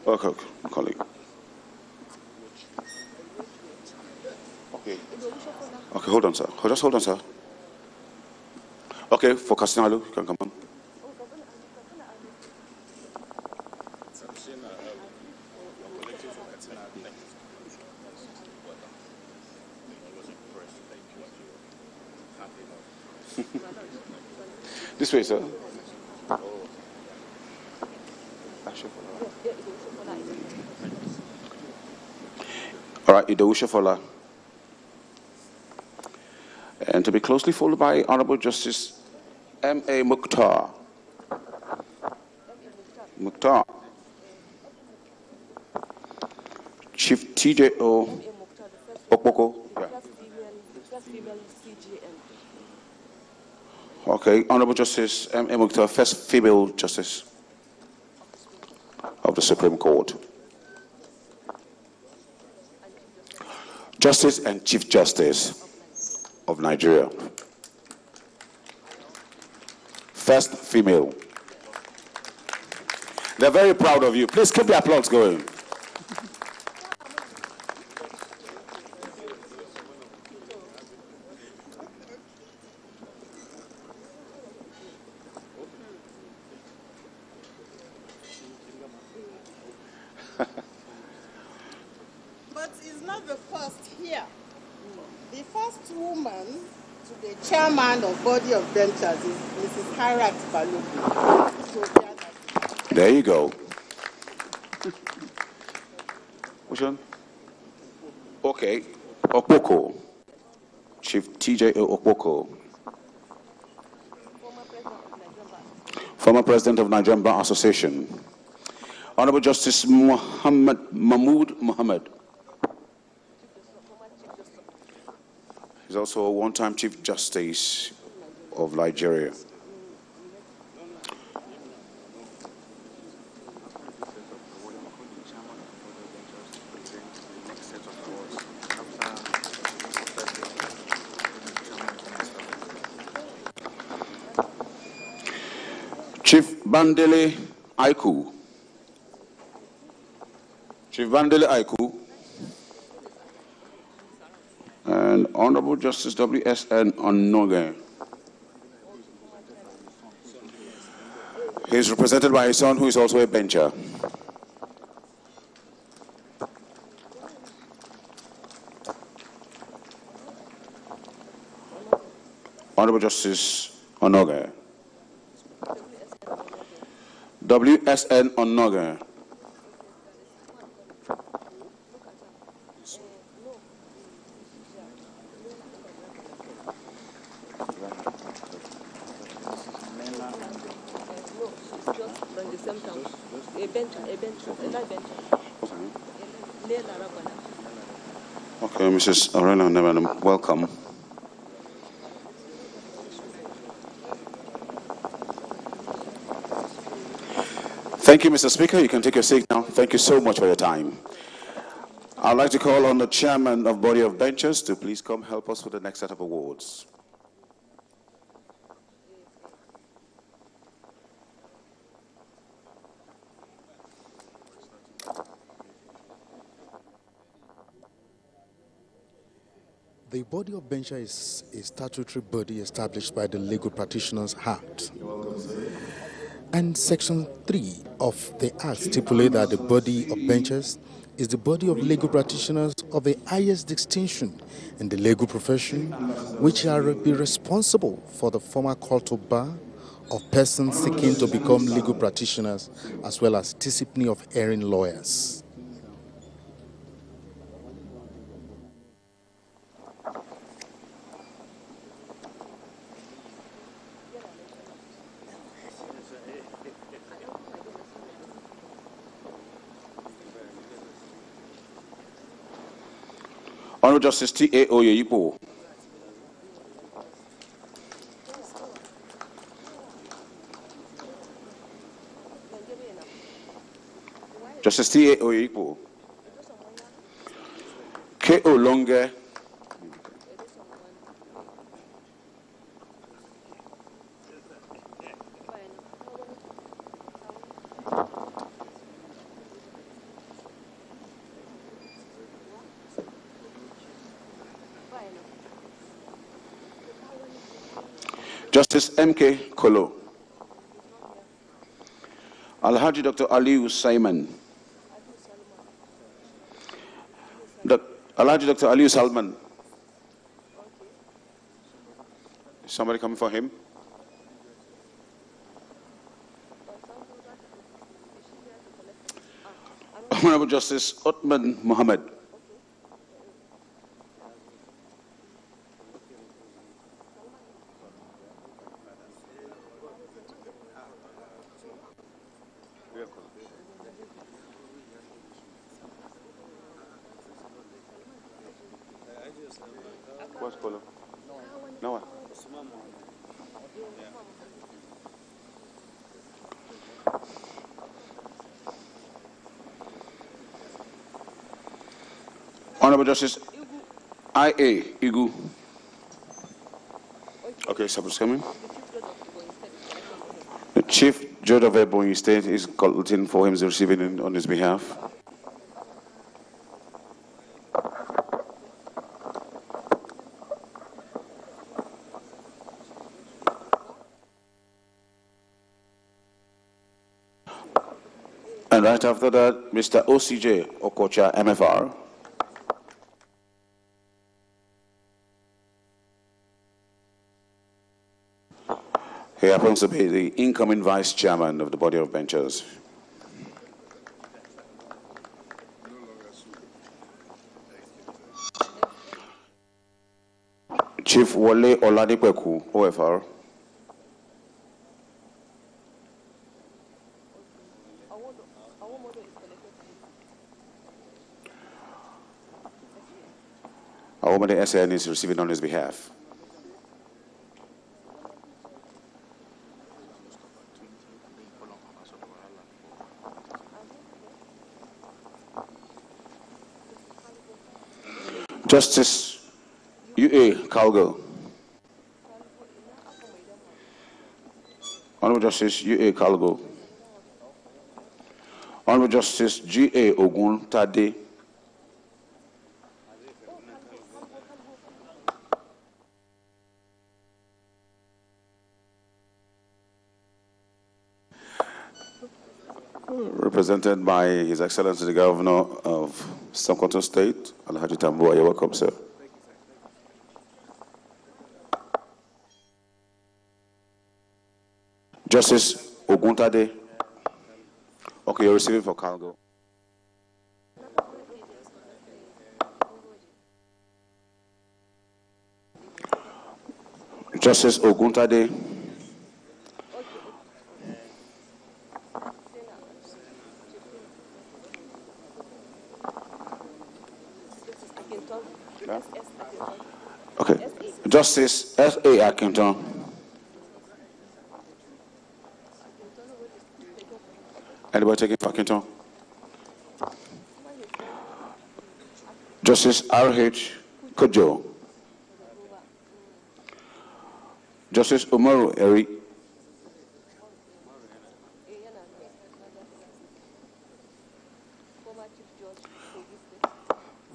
Okay, colleague. Okay. Okay, hold on, sir. Just hold on, sir. Okay, for Kasinalu, you can come on. This way, sir. All right, Idowu Shofola. And to be closely followed by Honorable Justice M.A. Mukhtar. Chief T.J.O. Okpoko. Yeah. Okay, Honorable Justice M.A. Mukhtar, first female justice of the Supreme Court. Justice and Chief Justice of Nigeria. First female. They're very proud of you. Please keep the applause going. not the first here. The first woman to the chairman of Body of Benchers is Mrs. Harat Balogun. There you go. Which one? Okay. Okpoko. Chief TJ Okpoko. Former President of Nigerian Bar Association. Honorable Justice Mahmoud Mohammed. He's also a one-time Chief Justice of Nigeria. Chief Bandele Aiku. Chief Bandele Aiku. And Honorable Justice W.S.N. Onoge. He is represented by his son, who is also a bencher. Honorable Justice Onoge. W.S.N. Onoge. Okay, Mrs. Arena, madam, welcome. Thank you, Mr. Speaker. You can take your seat now. Thank you so much for your time. I'd like to call on the chairman of Body of Benchers to please come help us with the next set of awards. The Body of Bencher is a statutory body established by the Legal Practitioners Act. And Section 3 of the Act stipulates that the Body of Benchers is the body of legal practitioners of the highest distinction in the legal profession, which shall be responsible for the formal call to bar of persons seeking to become legal practitioners, as well as discipline of erring lawyers. Honorable Justice T.A. Oyeyipo. Justice T.A. Oyeyipo. K.O. Longe. Justice M.K. Kolo. Alhaji Dr. Aliu Simon. Alhaji Dr. Aliu Salman. Is somebody coming for him? Honorable Justice Othman Mohammed. What's Kolo? No. Honorable Justice I.A. Igu. Okay, somebody's coming. The Chief Judge of Ebonyi State is calling for him to receive it on his behalf. And right after that, Mr. OCJ Okocha, MFR. He happens to be the incoming vice chairman of the body of benchers. Chief Wole Oladipeku, OFR. A woman the SN is receiving on his behalf. Justice UA Calgo. Honorable Justice UA Calgo. Honorable Justice G.A. Ogun Tade. Represented by His Excellency the Governor of Sokoto State, Alhaji Tambua. You're welcome, sir. Justice Oguntade. Okay, you're receiving for Calgo. Justice Oguntade. Okay. Justice S.A. Akinton. Anybody taking for Akinton? Justice R.H. Kojo. Justice Umaru Eri.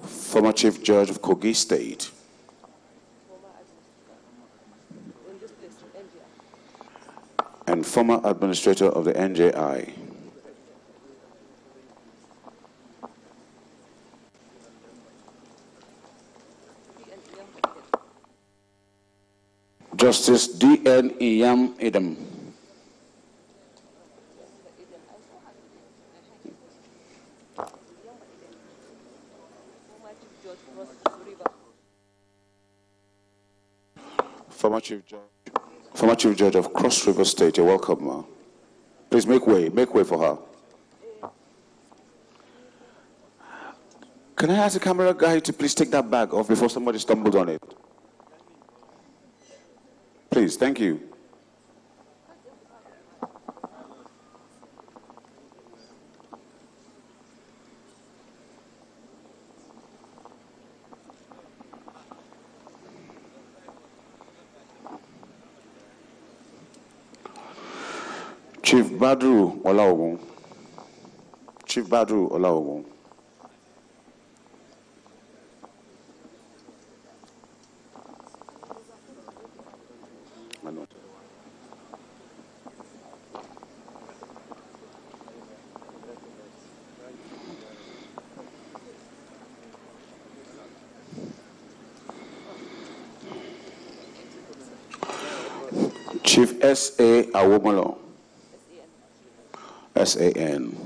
Former Chief Judge of Kogi State. And former administrator of the NJI. Justice D.N. Iyam Idem. Former Chief Judge of Cross River State. You're welcome, ma. Please make way for her. Can I ask the camera guy to please take that bag off before somebody stumbles on it? Please, thank you. Chief Badru Olaogun. Chief Badru Olaogun. Chief S.A. Awomolo. S.A.N.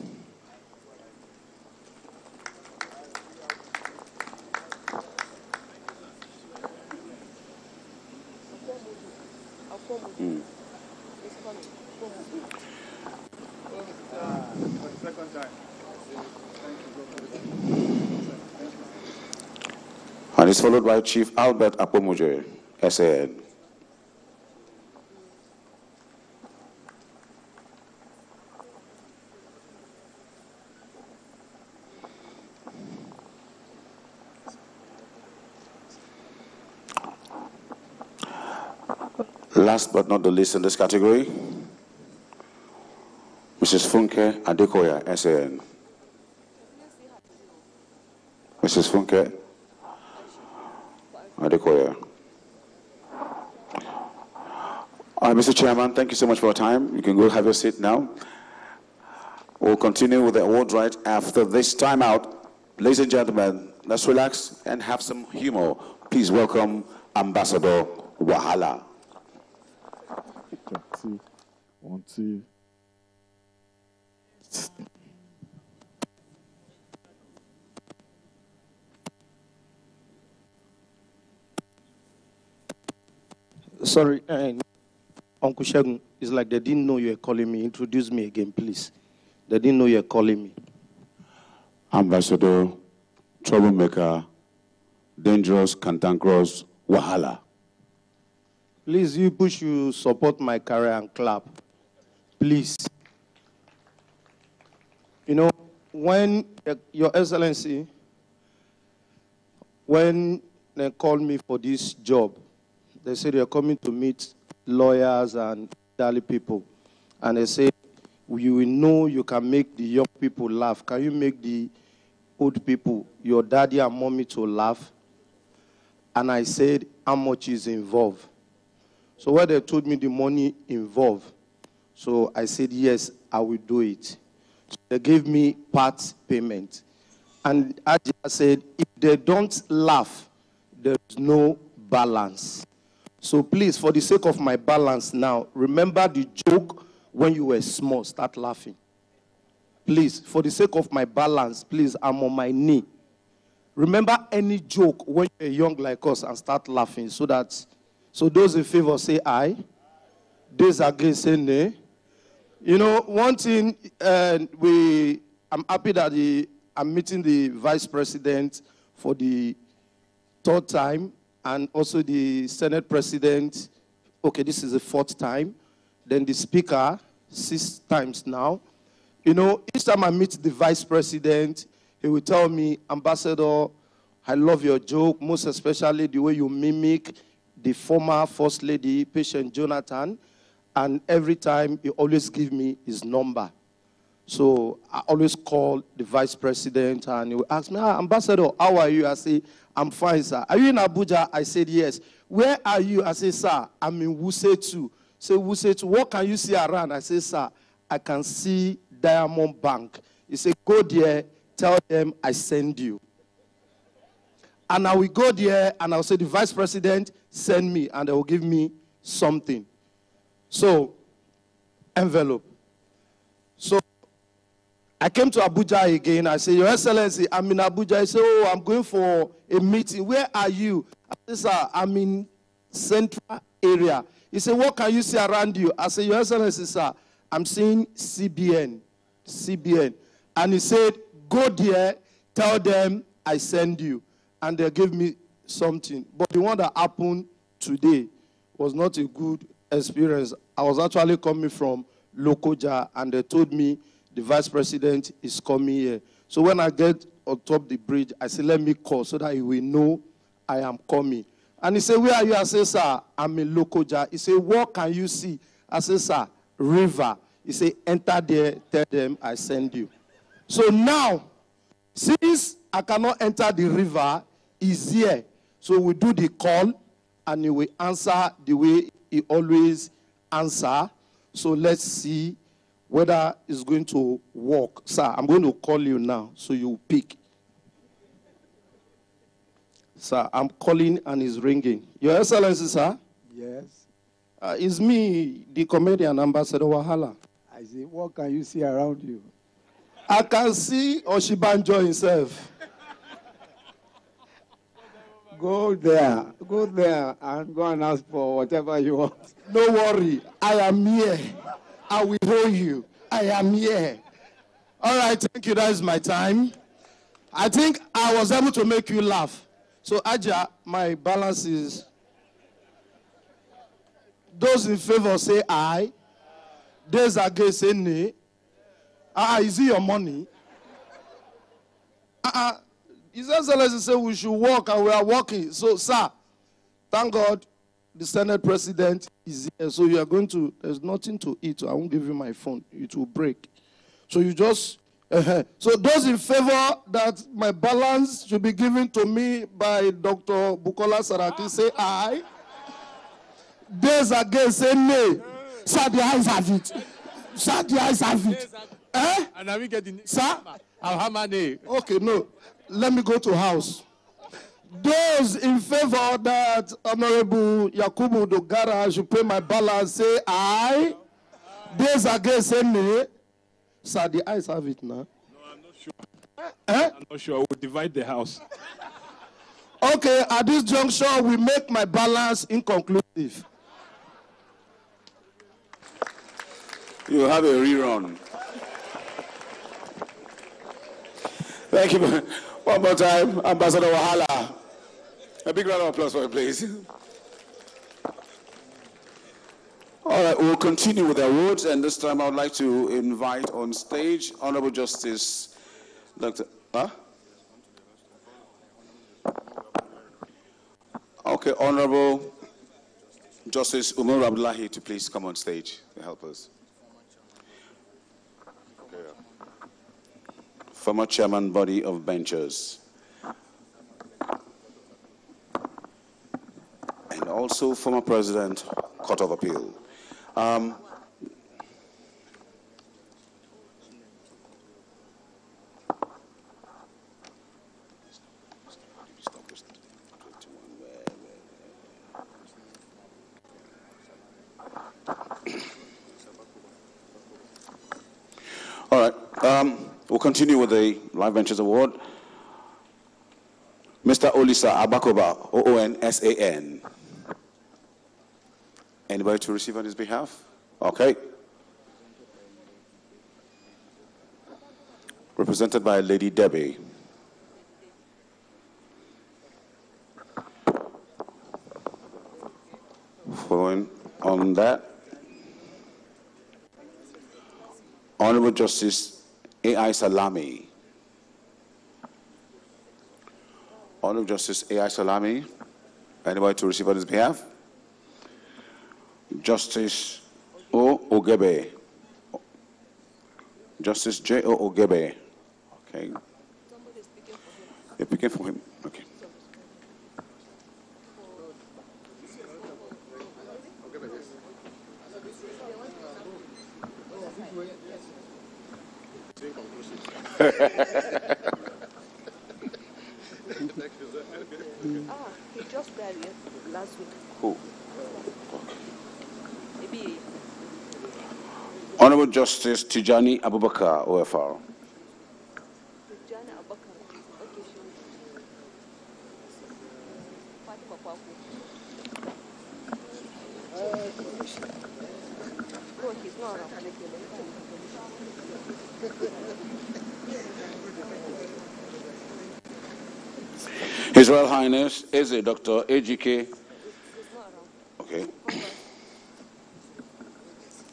And it's followed by Chief Albert Apomoje, S.A.N. Last but not the least in this category, Mrs. Funke Adekoya, SAN. Mrs. Funke Adekoya. Mr. Chairman, thank you so much for your time. You can go have your seat now. We'll continue with the award right after this timeout. Ladies and gentlemen, let's relax and have some humor. Please welcome Ambassador Wahala. See, 1, 2. Sorry, Uncle Shegun, it's like they didn't know you were calling me. Introduce me again, please. They didn't know you were calling me. Ambassador, troublemaker, dangerous, cantankerous, wahala. Please, you push, you support my career and clap. Please. You know, when Your Excellency, when they called me for this job, they said they're coming to meet lawyers and elderly people. And they said, you will know you can make the young people laugh. Can you make the old people, your daddy and mommy, to laugh? And I said, how much is involved? So when they told me the money involved, so I said, yes, I will do it. So they gave me part payment. And I said, if they don't laugh, there's no balance. So please, for the sake of my balance now, remember the joke when you were small, start laughing. Please, for the sake of my balance, please, I'm on my knee. Remember any joke when you're young like us and start laughing so those in favor say aye. Those against say nay. You know, one thing, I'm happy that I'm meeting the Vice President for the 3rd time and also the Senate President. Okay, this is the 4th time. Then the Speaker, 6 times now. You know, each time I meet the Vice President, he will tell me, Ambassador, I love your joke, most especially the way you mimic the former First Lady, Patient Jonathan, and every time he always give me his number. So I always call the Vice President, and he will ask me, Ambassador, how are you? I say, I'm fine, sir. Are you in Abuja? I said, yes. Where are you? I say, sir, I'm in Wuse 2. Say, Wuse 2, what can you see around? I say, sir, I can see Diamond Bank. He said, go there, tell them I send you. And I will go there, and I'll say, the Vice President, send me, and they will give me something. So, envelope. So, I came to Abuja again. I said, Your Excellency, I'm in Abuja. He said, oh, I'm going for a meeting. Where are you? I said, sir, I'm in central area. He said, what can you see around you? I said, Your Excellency, sir, I'm seeing CBN. And he said, go there, tell them I send you. And they gave me something. But the one that happened today was not a good experience. I was actually coming from Lokoja, and they told me the Vice President is coming here. So when I get on top the bridge, I said, let me call so that he will know I am coming. And he said, where are you? I said, sir, I'm in Lokoja. He said, what can you see? I said, sir, river. He said, enter there, tell them I send you. So now, since I cannot enter the river, he's here. So we do the call, and he will answer the way he always answers. So let's see whether it's going to work. Sir, I'm going to call you now, so you pick. Sir, I'm calling and it's ringing. Your Excellency, sir? Yes. It's me, the comedian Ambassador Wahala. I say, what can you see around you? I can see Oshibanjo himself. Go there and go and ask for whatever you want. Don't worry, I am here. I will hold you. I am here. All right, thank you. That is my time. I think I was able to make you laugh. So, Aja, my balance is... Those in favor say aye. Those against say nay. Is it your money? His Excellency said we should work, and we are working. So, sir, thank God the Senate President is here. So you are going to, there's nothing to eat. So I won't give you my phone. It will break. So you just, So those in favor that my balance should be given to me by Dr. Bukola Saraki say aye. Those against say nay. Sir, the eyes have it. Sir, the eyes have it. And I will get the sir? I'll have my name. Okay, no. Let me go to house. Those in favor that Honorable Yakubu Dogara should pay my balance, say aye. Those against, say nay. Sir, the ayes have it now. No, I'm not sure. I'm not sure. We'll divide the house. Okay, at this juncture, we make my balance inconclusive. You have a rerun. Thank you. One more time, Ambassador Wahala. A big round of applause for you, please. All right, we'll continue with the awards, and this time I would like to invite on stage Honorable Justice Dr. Okay, Honorable Justice Umar Abdullahi to please come on stage to help us. Former Chairman, Body of Benchers. And also former President, Court of Appeal. All right, we'll continue with the Live Ventures Award. Mr. Olisa Abakoba, OONSAN. Anybody to receive on his behalf? Okay. Represented by Lady Debbie. Following on that, Honorable Justice A.I. Salami. Honorable Justice A.I. Salami. Anybody to receive on his behalf? Justice O. Ogebe. Justice J. O. Ogebe. Okay. You're picking for him. Okay. He just died last week. Who? Okay. Honorable Justice Tijani Abubakar, OFR. Tijani Abubakar. Okay, sure. No, he's not around. His Royal Highness is a Dr. AGK. Okay.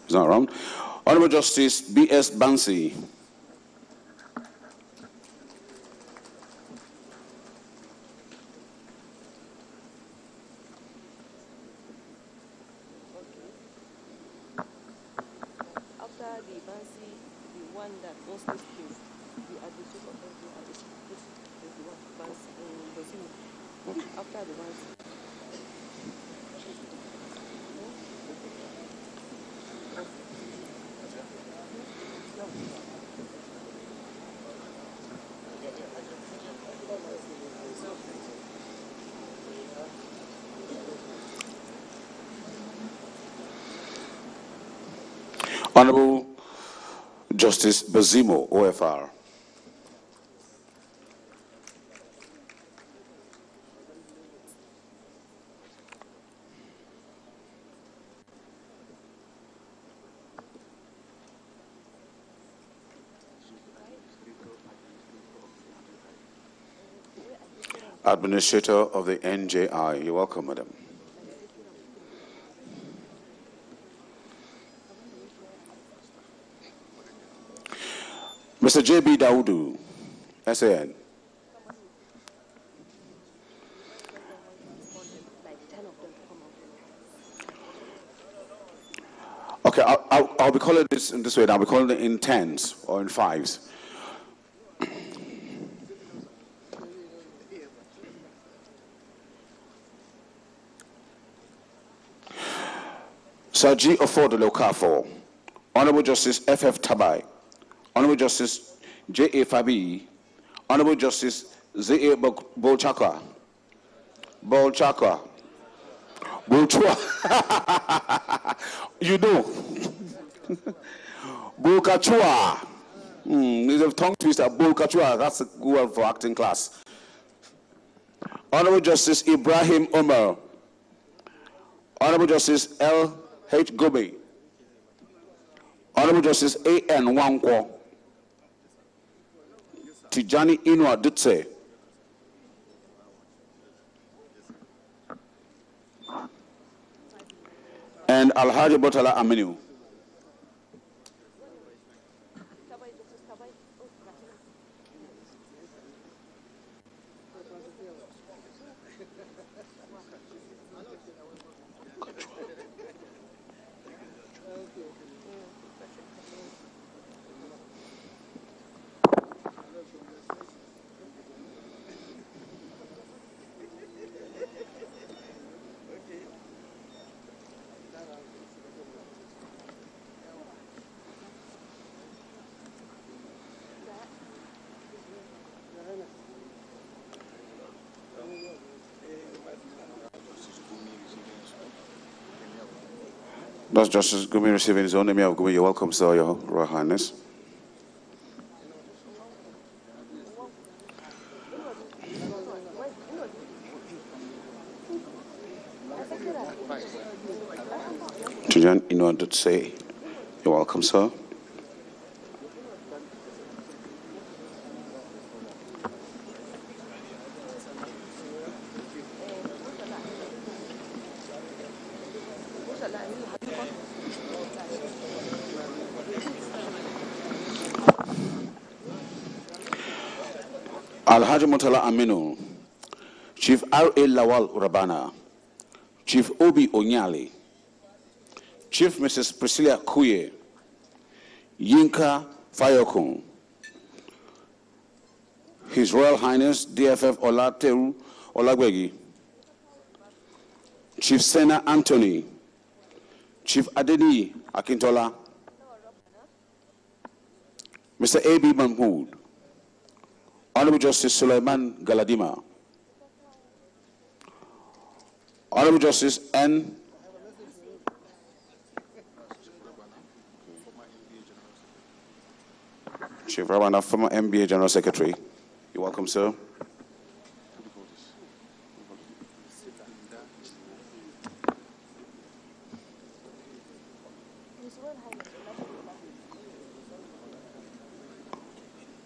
He's not around. Honorable Justice B.S. Bansi. After the Bansi, the one that owns this place, the administrator of this is the one, Bansi, after the Bansi. Honorable Justice Bazimo, OFR. Administrator of the NJI. You're welcome, madam. Mr. J.B. Daudu, SAN. Okay, I'll be calling this in this way. I'll be calling it in tens or in fives. Sir G. Ofodole Okafor, Honorable Justice F.F. Tabai, Honorable Justice J.A. Fabi, Honorable Justice Z.A. Bolchaka, Bolchaka. Bolchua. You know. Bolkachua. It's a tongue twister. Bolkachua. That's a good one for acting class. Honorable Justice Ibrahim Omar. Honorable Justice L.H. Gobe. Honorable Justice A.N. Wankwo. Tijani Inua Dutse. And Alhaji Botala Aminu. That's Justice Gumi receiving his own name of Gumi. You're welcome, sir, Your Royal Highness. Tijan Inua Dutse, you're welcome, sir. Alhaji Mutala Aminu, Chief R.A. Lawal Urabana, Chief Obi Onyali, Chief Mrs. Priscilla Kuye, Yinka Fayokun, His Royal Highness DFF Olateru Olagwegi, Chief Sena Anthony, Chief Adeni Akintola, Mr. A.B. Mahmood, Honorable Justice Sulaiman Galadima, Honorable Justice N. Chief Rabana, former MBA General Secretary. You're welcome, sir.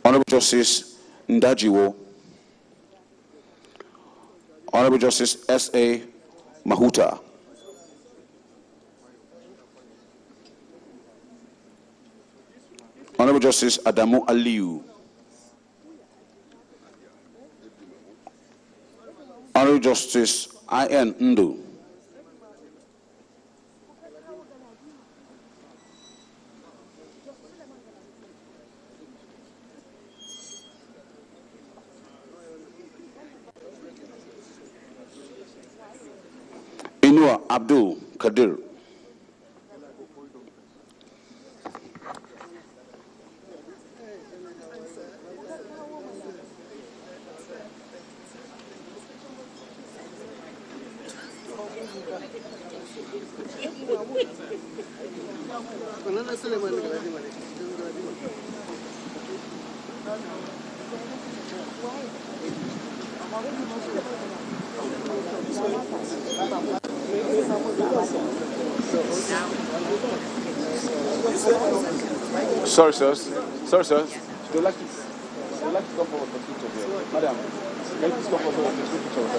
Honorable Justice Ndajiwo, Honorable Justice S.A. Mahuta, Honorable Justice Adamu Aliu, Honorable Justice I.N. Ndu, Inua Abdul Kadir, Sorry, sir. Sorry, sir. They'd like to come forward for picture here. Madam, can you please come forward for picture with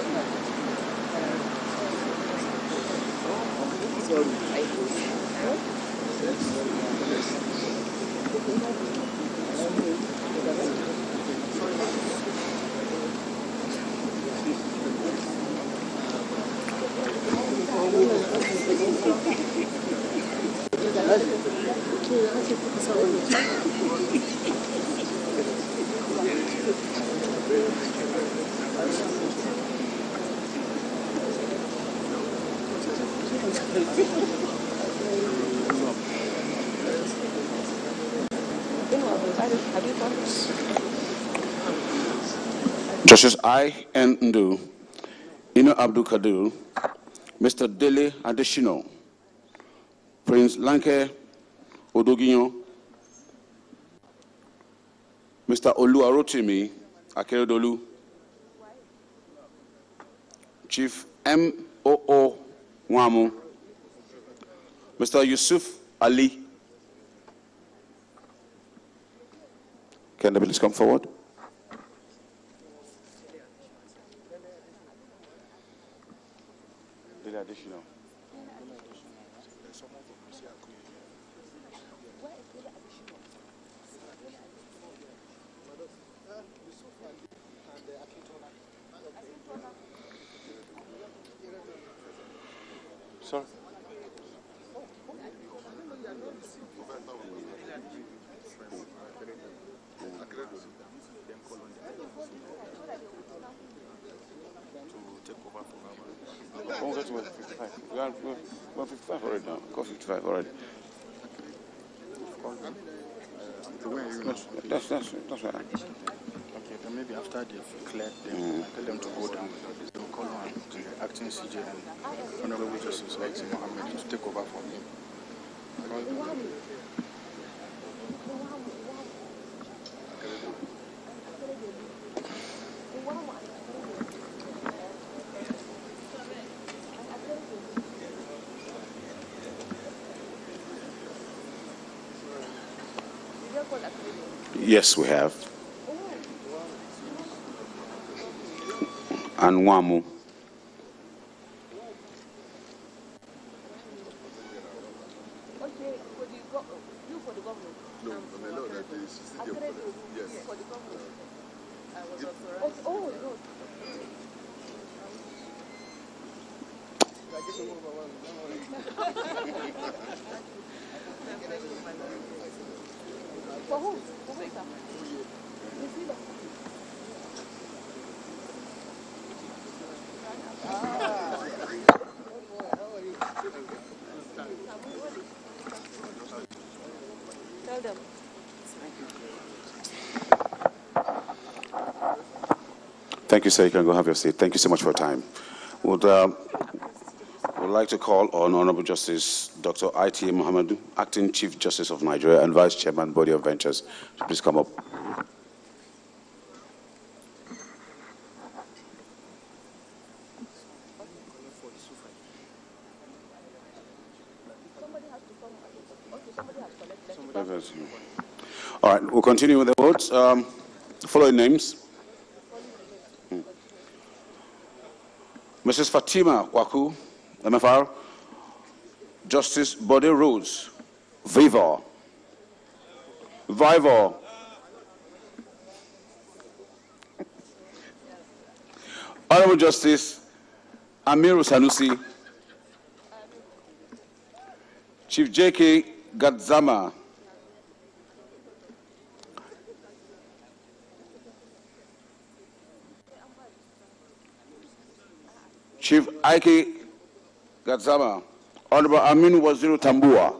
Justice I. N. Ndu, Aminu Abdul Kadir, Mr. Dele Adeshino, Prince Lanke Odoginyo, Mr. Oluwarotimi Akeredolu, Chief M.O.O. Nwamu, Mr. Yusuf Ali. Can the please come forward? Additional. Sorry. We'll go to 55. We're 55 already now. Go 55 already. That's right. Okay, then maybe after they've cleared them, tell them to go down. They will call on the acting CJ and Honorable Justice Aiti Mohammed to take over from him. Yes, we have. And Nwamu. For who? Tell them. Thank you, sir. You can go have your seat. Thank you so much for your time. Would like to call on Honorable Justice Dr. Aiti Mohammed, Acting Chief Justice of Nigeria and Vice Chairman, Body of Ventures, to please come up. All right, we'll continue with the votes. Following names. Mrs. Fatima Waku, MFR, Justice Bode Rose, Vivor, Honorable Justice Amiru Sanusi, Chief J.K. Gadzama, Chief Ike Gadzama, Honorable Aminu Waziru Tambua,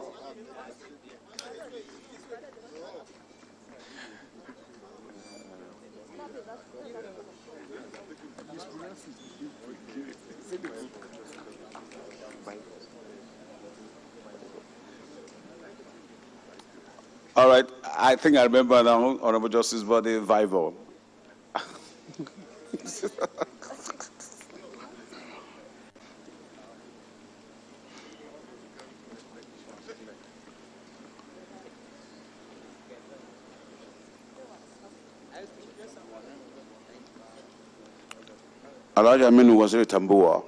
all right, I think I remember now, Honorable Justice Bode Vivo. Alhaji Aminu Waziri Tambua.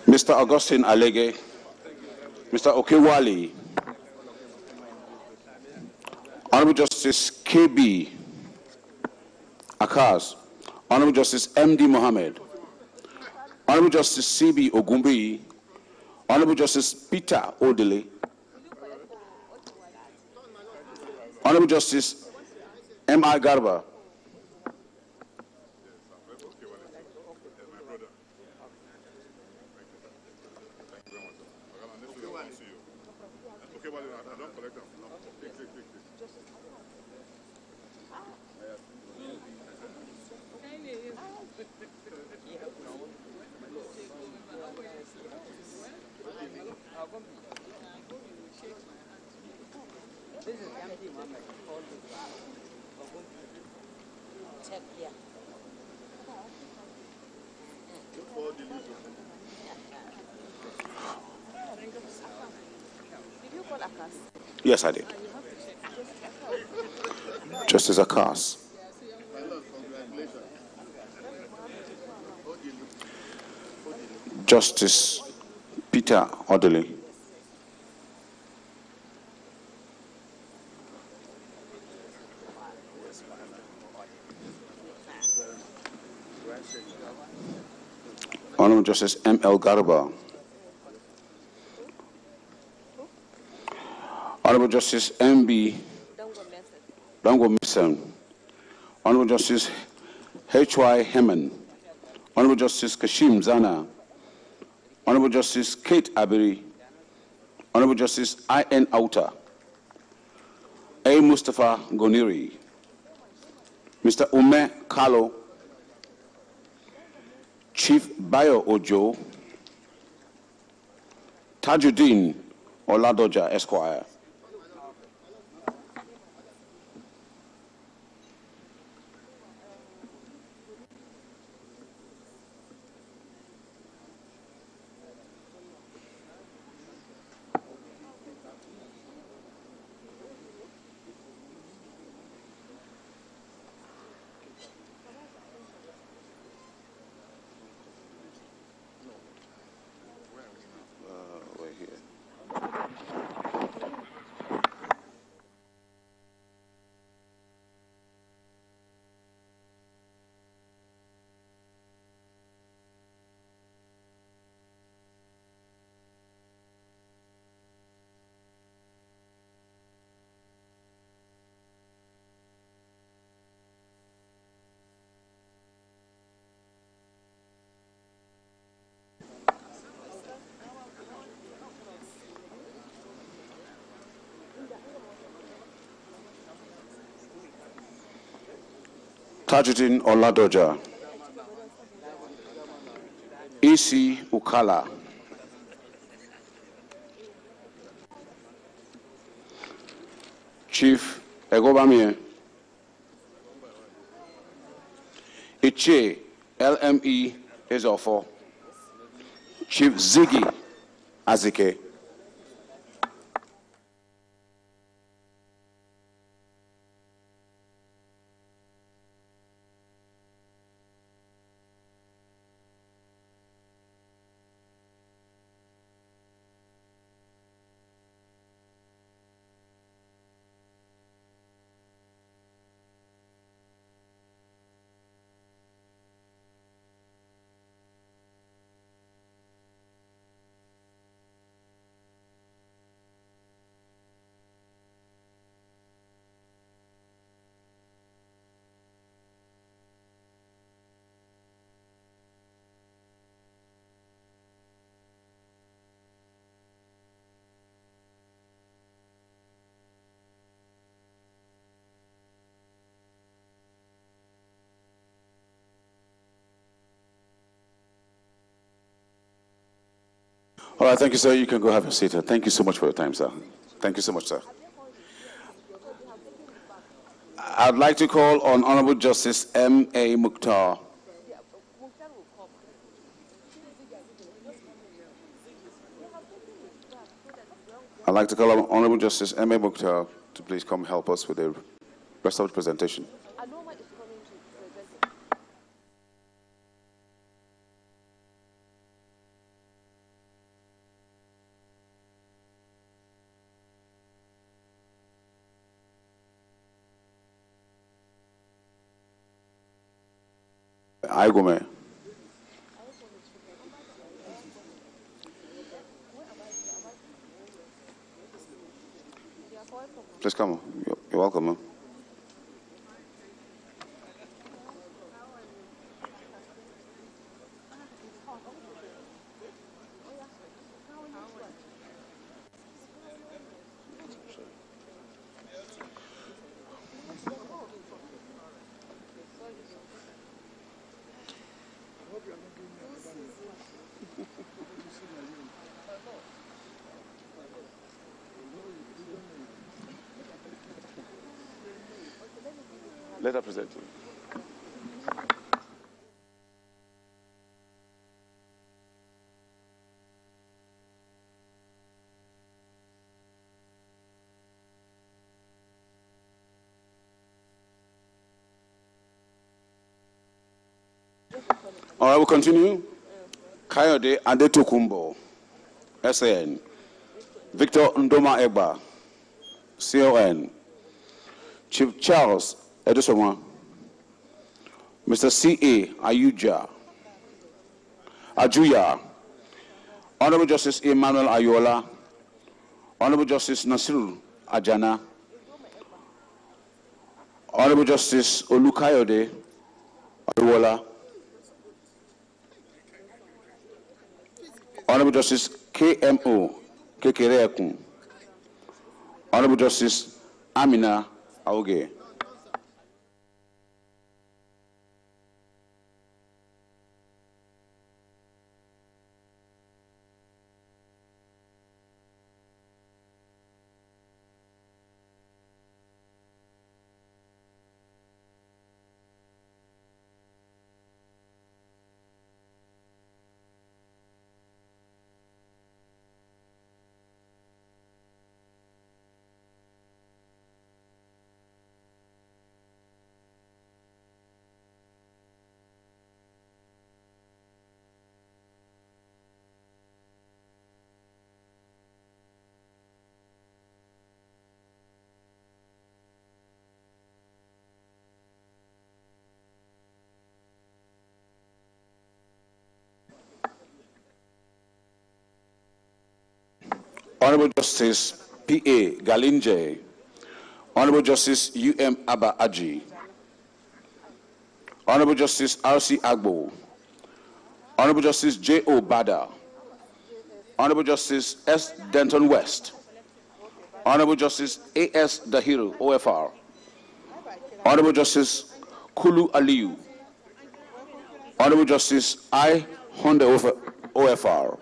Mr. Augustine Alege, Mr. Okewali, Honorable Justice KB Akas, Honorable Justice MD Mohammed, Honorable Justice CB Ogumbi, Honorable Justice Peter Odele, Honorable Justice M.I. Garba. Yes, I did. Justice Akas. Justice Peter Odili. Honorable Justice M.L. Garba. Honorable Justice M.B. Dango Misen. Honorable Justice H.Y. Heman. Honorable Justice Kashim Zana. Honorable Justice Kate Abiri. Honorable Justice I.N. Auta. A. Mustafa Goniri. Mr. Ume Kalo. Chief Bayo Ojo. Tajuddin Oladoja Esquire. Tajuddin Oladoja. E.C. Ukala. Chief Egobamie. Iche LME Ezofo. Chief Ziggy Azike. All right, thank you, sir. You can go have a seat. Thank you so much for your time, sir. Thank you so much, sir. I'd like to call on Honorable Justice M.A. Mukhtar. I'd like to call on Honorable Justice M.A. Mukhtar to please come help us with the rest of the presentation. Aigome. Please come. You're welcome. Let her present. All right, we'll continue. Kayode Adetokumbo, SAN. Victor Ndoma Egba, CON. Chief Charles Edusoma. Mr. C.A. Ajuya. Honorable Justice Emmanuel Ayola. Honorable Justice Nasiru Ajana. Honorable Justice Olukayode Aruwola. Honorable Justice KMO Kekereekun. Honorable Justice Amina Auge. Honorable Justice P.A. Galinje. Honorable Justice U.M. Abba Aji. Honorable Justice R.C. Agbo. Honorable Justice J.O. Bada. Honorable Justice S. Denton West. Honorable Justice A.S. Dahiru, OFR. Honorable Justice Kulu Aliyu. Honorable Justice I. Honda OFR.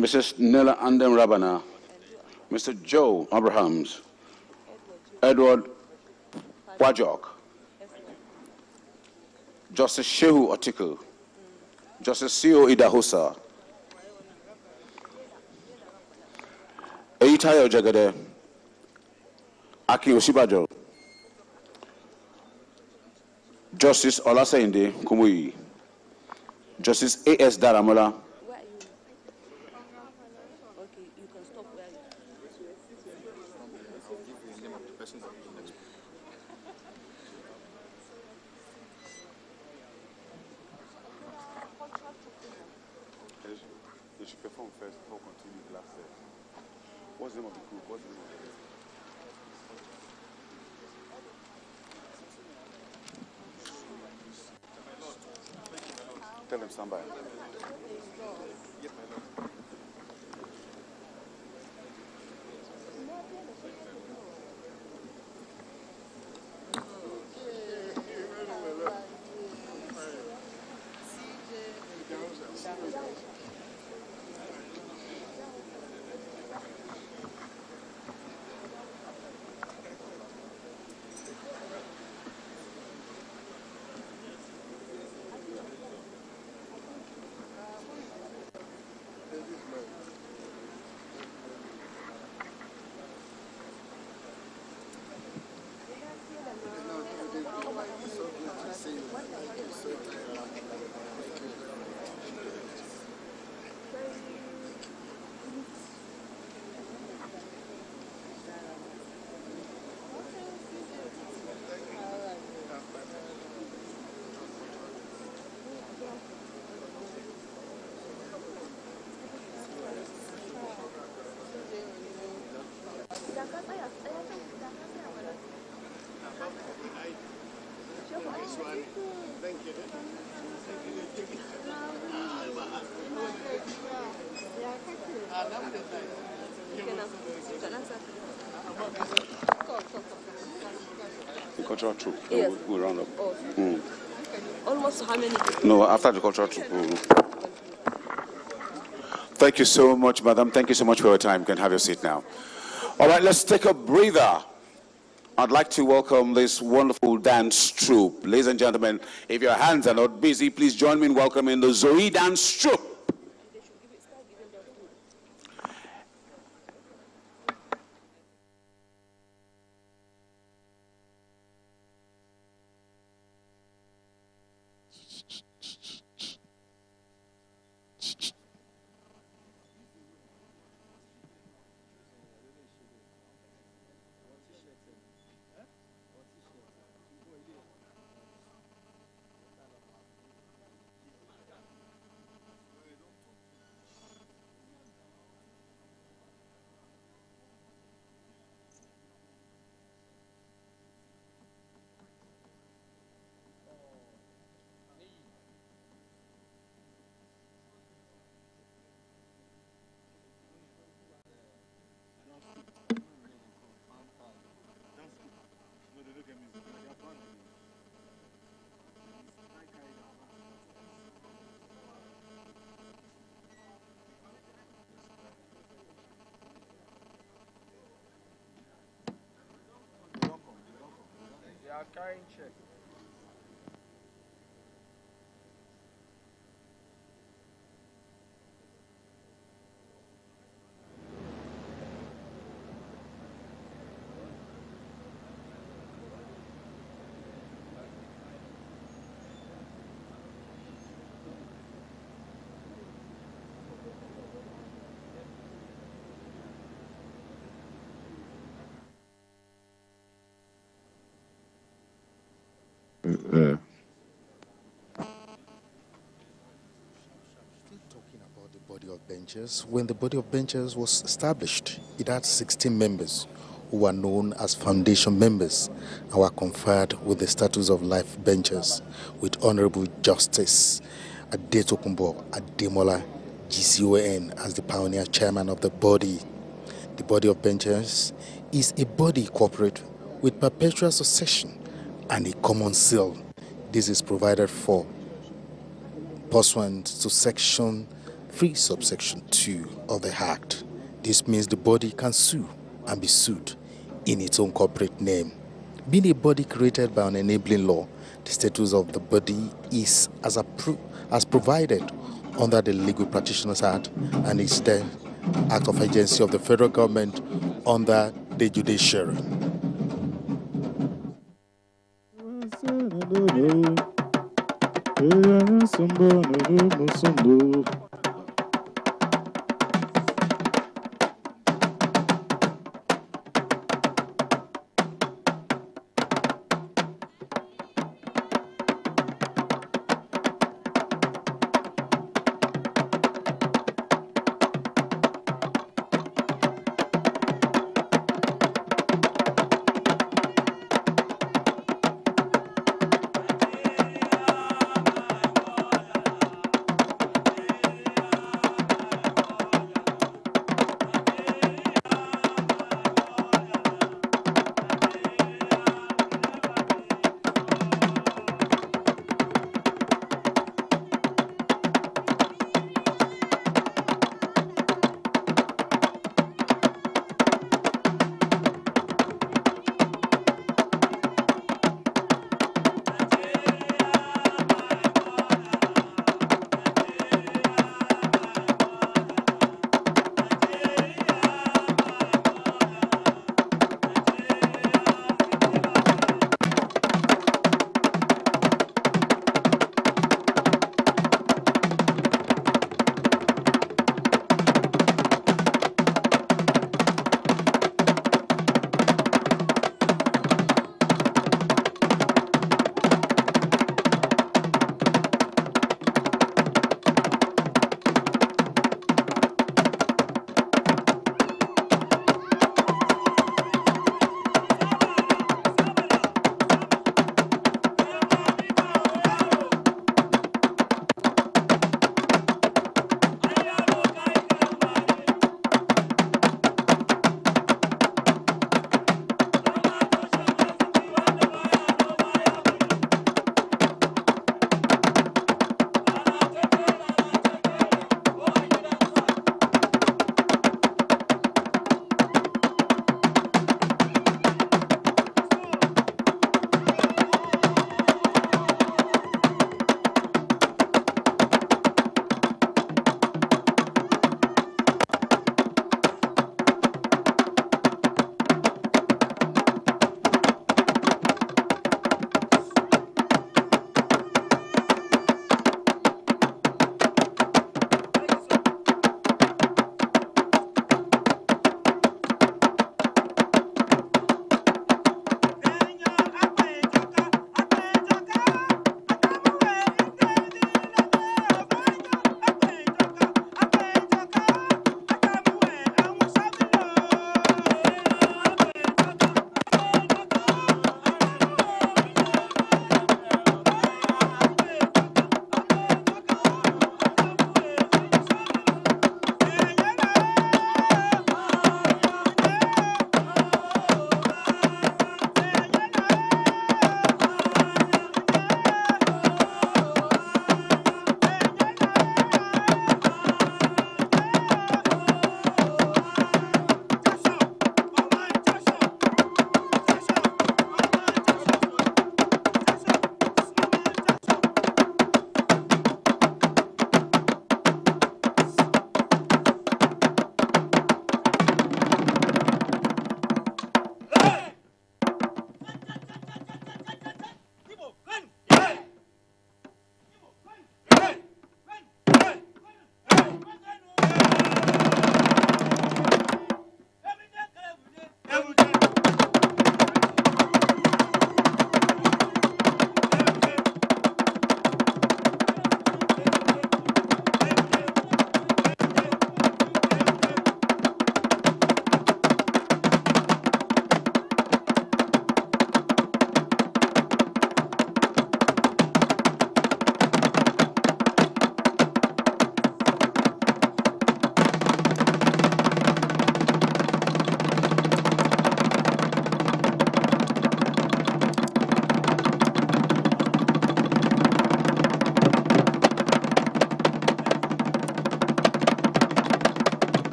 Mrs. Nella Andem Rabana, Mr. Joe Abrahams, Edward Wajok, Justice Shehu Otiku, Justice C.O. Idahosa, Eitayo Jagade, Aki Osibajo, Justice Olasende Kumuyi, Justice A.S. Daramola, They should perform first before continue the last set. What's the name of the group? What's the name of the Tell them stand by. The cultural troop. Yes. We'll round up. Oh. Almost how many people? No, after the cultural troop. Thank you so much, madam. Thank you so much for your time. You can have your seat now. All right, let's take a breather. I'd like to welcome this wonderful dance troupe. Ladies and gentlemen, if your hands are not busy, please join me in welcoming the Zoe Dance Troupe. Carrying check. Still talking about the body of benchers. When the body of benchers was established, it had 16 members who were known as foundation members and were conferred with the status of life benchers with Honorable Justice Adetokunbo Ademola GCON as the pioneer chairman of the body. The body of benchers is a body corporate with perpetual succession and a common seal. This is provided for pursuant to Section 3 subsection 2 of the Act. This means the body can sue and be sued in its own corporate name. Being a body created by an enabling law, the status of the body is as provided under the Legal Practitioners Act and is the act of agency of the federal government under the judiciary.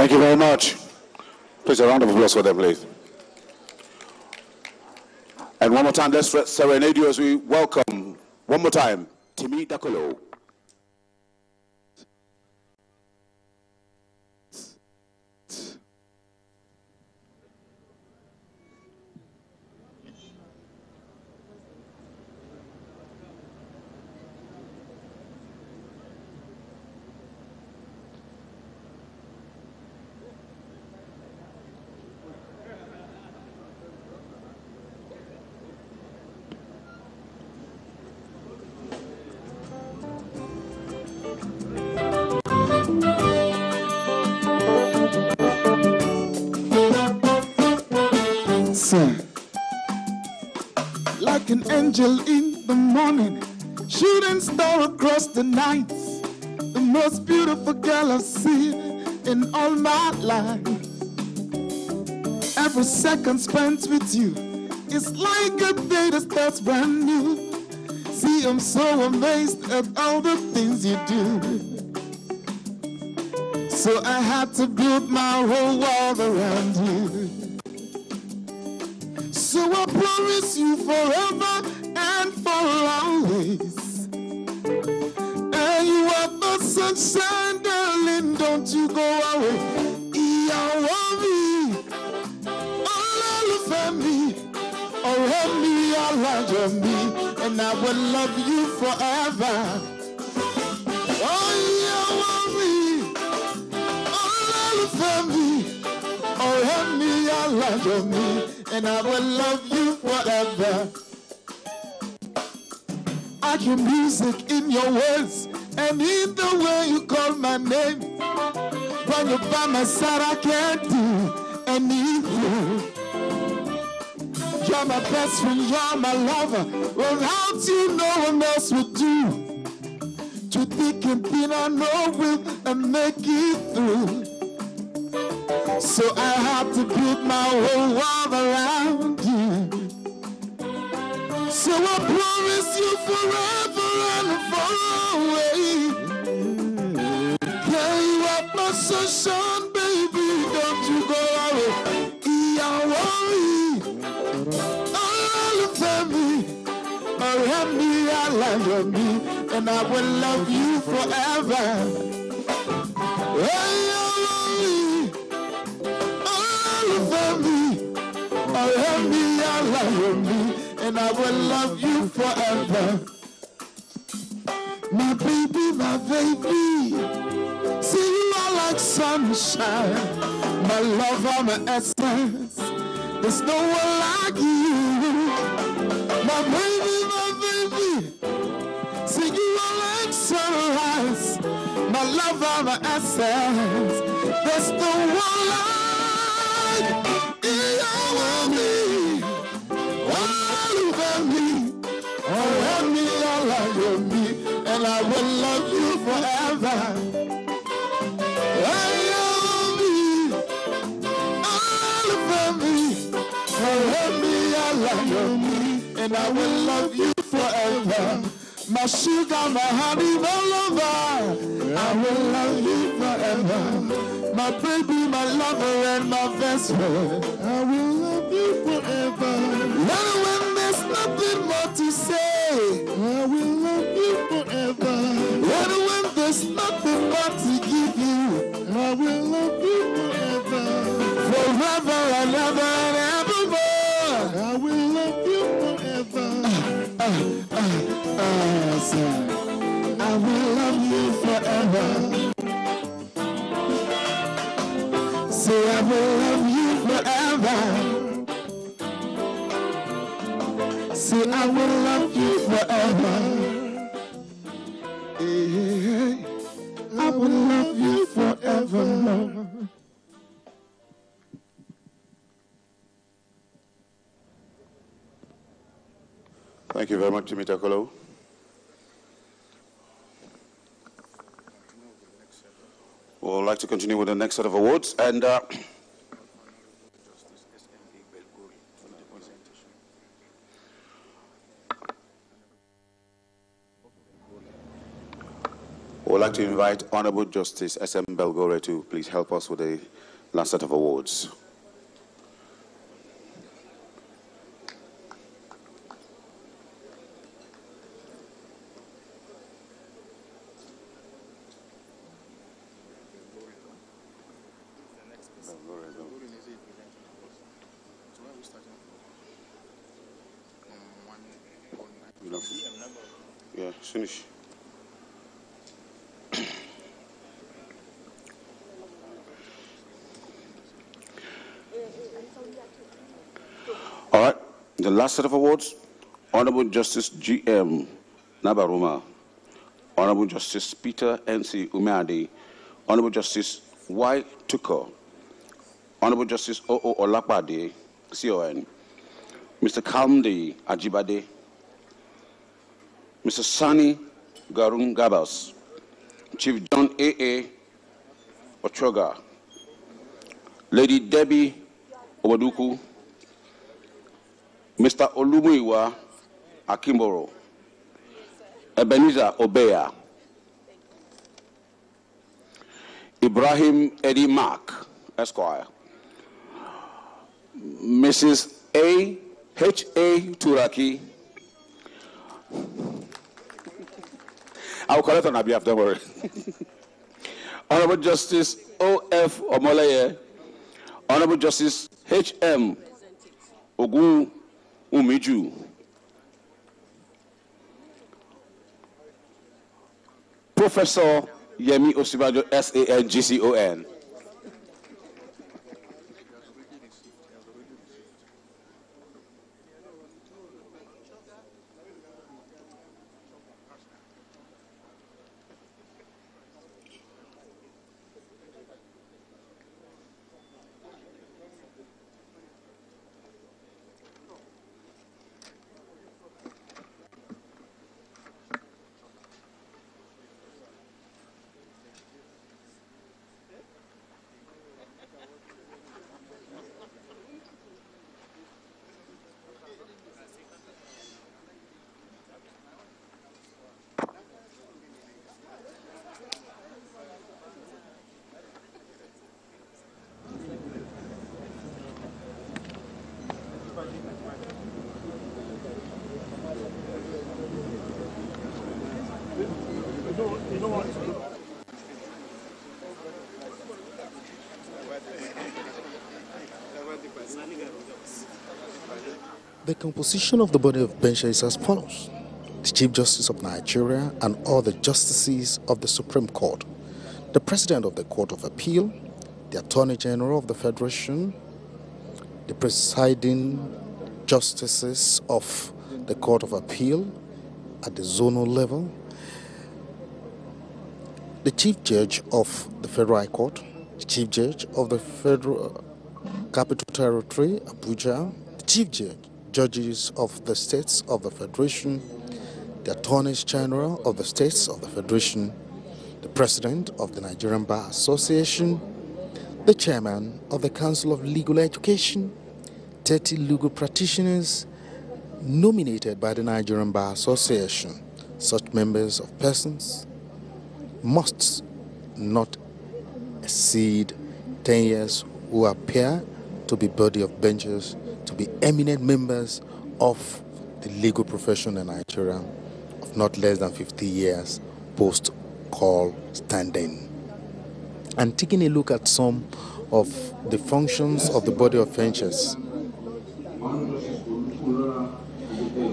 Thank you very much. Please, a round of applause for them, please. And one more time, let's serenade you as we welcome, one more time, Timi Dakolo. Like an angel in the morning, shooting star across the night, the most beautiful girl I've seen in all my life. Every second spent with you is like a day that starts brand new. See, I'm so amazed at all the things you do. So I had to build my whole world around you. So I promise you forever and for always. And you are the sunshine, darling, don't you go away. Iyawomi, Ololufemi, Oremi, Olajomi, and I will love you forever. Oh, Iyawomi, Ololufemi, Oremi, Olajomi, and I will love you forever. I hear music in your words and in the way you call my name. When you're by my side, I can't do anything. You're my best friend, you're my lover. Without you, no one else would do. To think and think I know we'll make it through. So I have to build my whole world around you. So I promise you forever and far away. Yeah, you are my sunshine, baby, don't you go away. Iyawomi, Ololufemi, Oremi, Olajomi, and I will love you forever. Iyawomi, Ololufemi, Oremi, Olajomi, and I will love you forever. My baby, my baby, see you are like sunshine. My lover, my essence, there's no one like you. My baby, see you are like sunrise. My lover, my essence, there's no one like you. And I will love you forever. And I will love you forever. My sugar, my honey, my lover, I will love you forever. My baby, my lover, and my best friend, I will love you forever. When there's nothing more to say, I will love you forever. When there's nothing more to give you, I will love you forever. Forever and ever and evermore, I will love you forever. I will love you forever. Say I will love you forever. Say I will love you forever. Hey, I will love you forever. Thank you very much, Timi Dakolo. We'd like to continue with the next set of awards, and we'd like to invite Honorable Justice S.M. Belgore to please help us with the last set of awards. Yeah, finish. All right, the last set of awards, Honorable Justice G.M. Nabaruma, Honorable Justice Peter N.C. Umeadi, Honorable Justice Y. Tuko, Honorable Justice O.O. Olapade, CON, Mr. Kamdi Ajibade, Mr. Sani Garung Gabas, Chief John A.A. Ochoga, Lady Debbie Obaduku, Mr. Olumuyiwa Akimboro, Ebenezer Obeya, Ibrahim Eddie Mark, Esquire, Mrs. A.H.A. Turaki. I will correct on her behalf, don't worry. Honorable Justice O.F. Omoleye, Honorable Justice H.M. Ogun Umiju, Professor Yemi Osibajo, S.A.N.G.C.O.N. The composition of the body of bench is as follows: the Chief Justice of Nigeria and all the justices of the Supreme Court, the President of the Court of Appeal, the Attorney General of the Federation, the presiding justices of the Court of Appeal at the zonal level, the Chief Judge of the Federal High Court, the Chief Judge of the Federal Capital Territory, Abuja, the Chief Judges of the States of the Federation, the Attorneys General of the States of the Federation, the President of the Nigerian Bar Association, the Chairman of the Council of Legal Education, 30 legal practitioners nominated by the Nigerian Bar Association. Such members of persons must not exceed 10 years who appear to be body of benches, to be eminent members of the legal profession in Nigeria, of not less than 50 years post-call standing. And taking a look at some of the functions of the body of benches.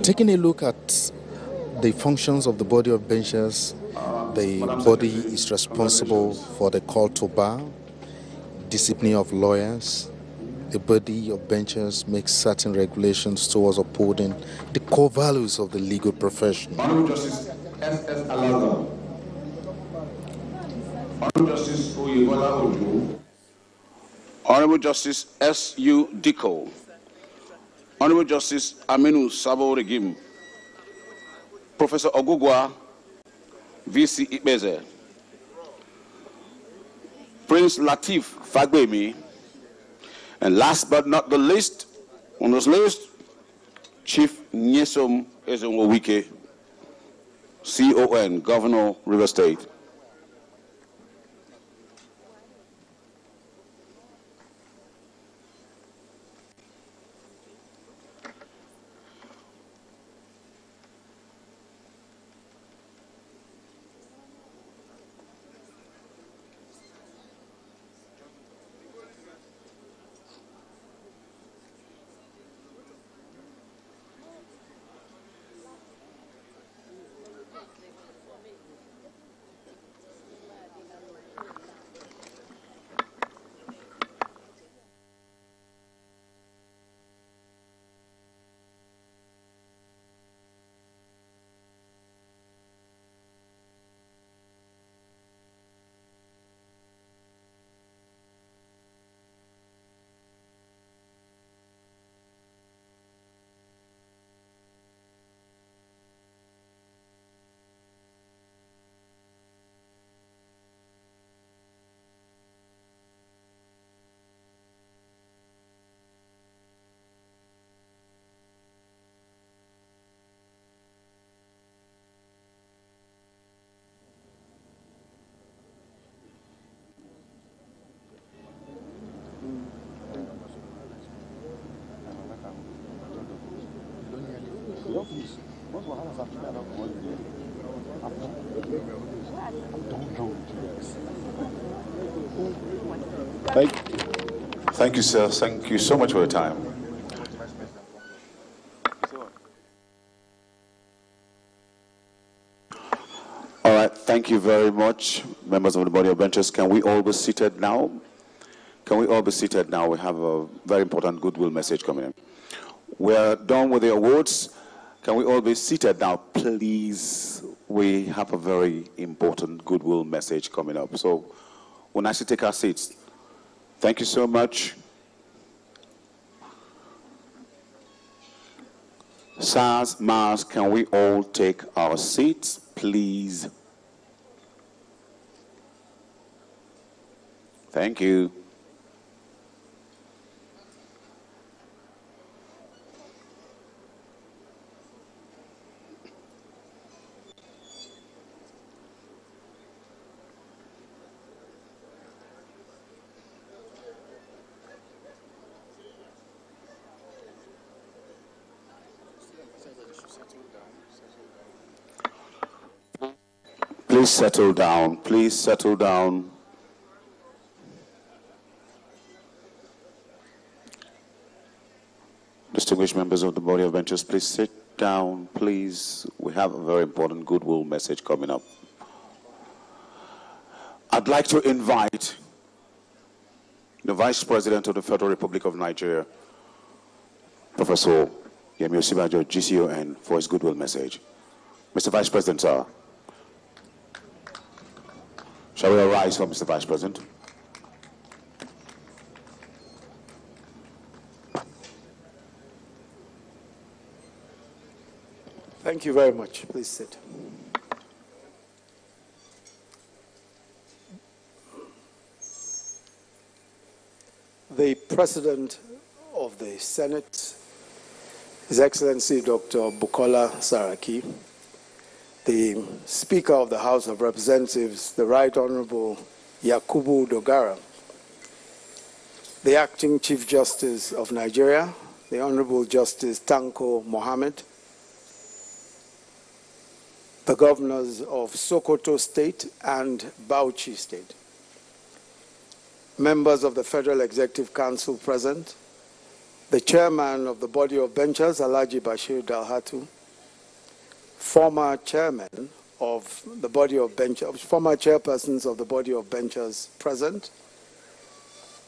Taking a look at the functions of the body of benches, the body is responsible for the call to bar, discipline of lawyers. The body of benches makes certain regulations towards upholding the core values of the legal profession. Honorable Justice S.S. Alaza, Honorable Justice Oyebola Ojo, Honorable Justice S.U. Diko, Honorable Justice Aminu Sabo Regim, Professor Ogugwa V.C. Ibeze, Prince Latif Fagbemi, and last but not the least, on this list, Chief Nyesom Ezenwowike, CON, Governor, River State. Thank you, sir. Thank you so much for your time. All right, thank you very much, members of the body of benchers. Can we all be seated now? Can we all be seated now? We have a very important goodwill message coming in. We're done with the awards. Can we all be seated now, please? We have a very important goodwill message coming up. So we'll actually take our seats. Thank you so much. SARS, MARS, can we all take our seats, please? Thank you. Please settle down. Please settle down. Distinguished members of the body of benchers, please sit down, please. We have a very important goodwill message coming up. I'd like to invite the Vice President of the Federal Republic of Nigeria, Professor Yemi Osibajo, GCON, for his goodwill message. Mr. Vice President, sir. Shall we arise for Mr. Vice President? Thank you very much. Please sit. The President of the Senate, His Excellency Dr. Bukola Saraki, the Speaker of the House of Representatives, the Right Honorable Yakubu Dogara, the Acting Chief Justice of Nigeria, the Honorable Justice Tanko Mohammed, the governors of Sokoto State and Bauchi State, members of the Federal Executive Council present, the chairman of the body of benchers, Alhaji Bashir Dalhatu, former chairman of the body of benchers, former chairpersons of the body of benchers present,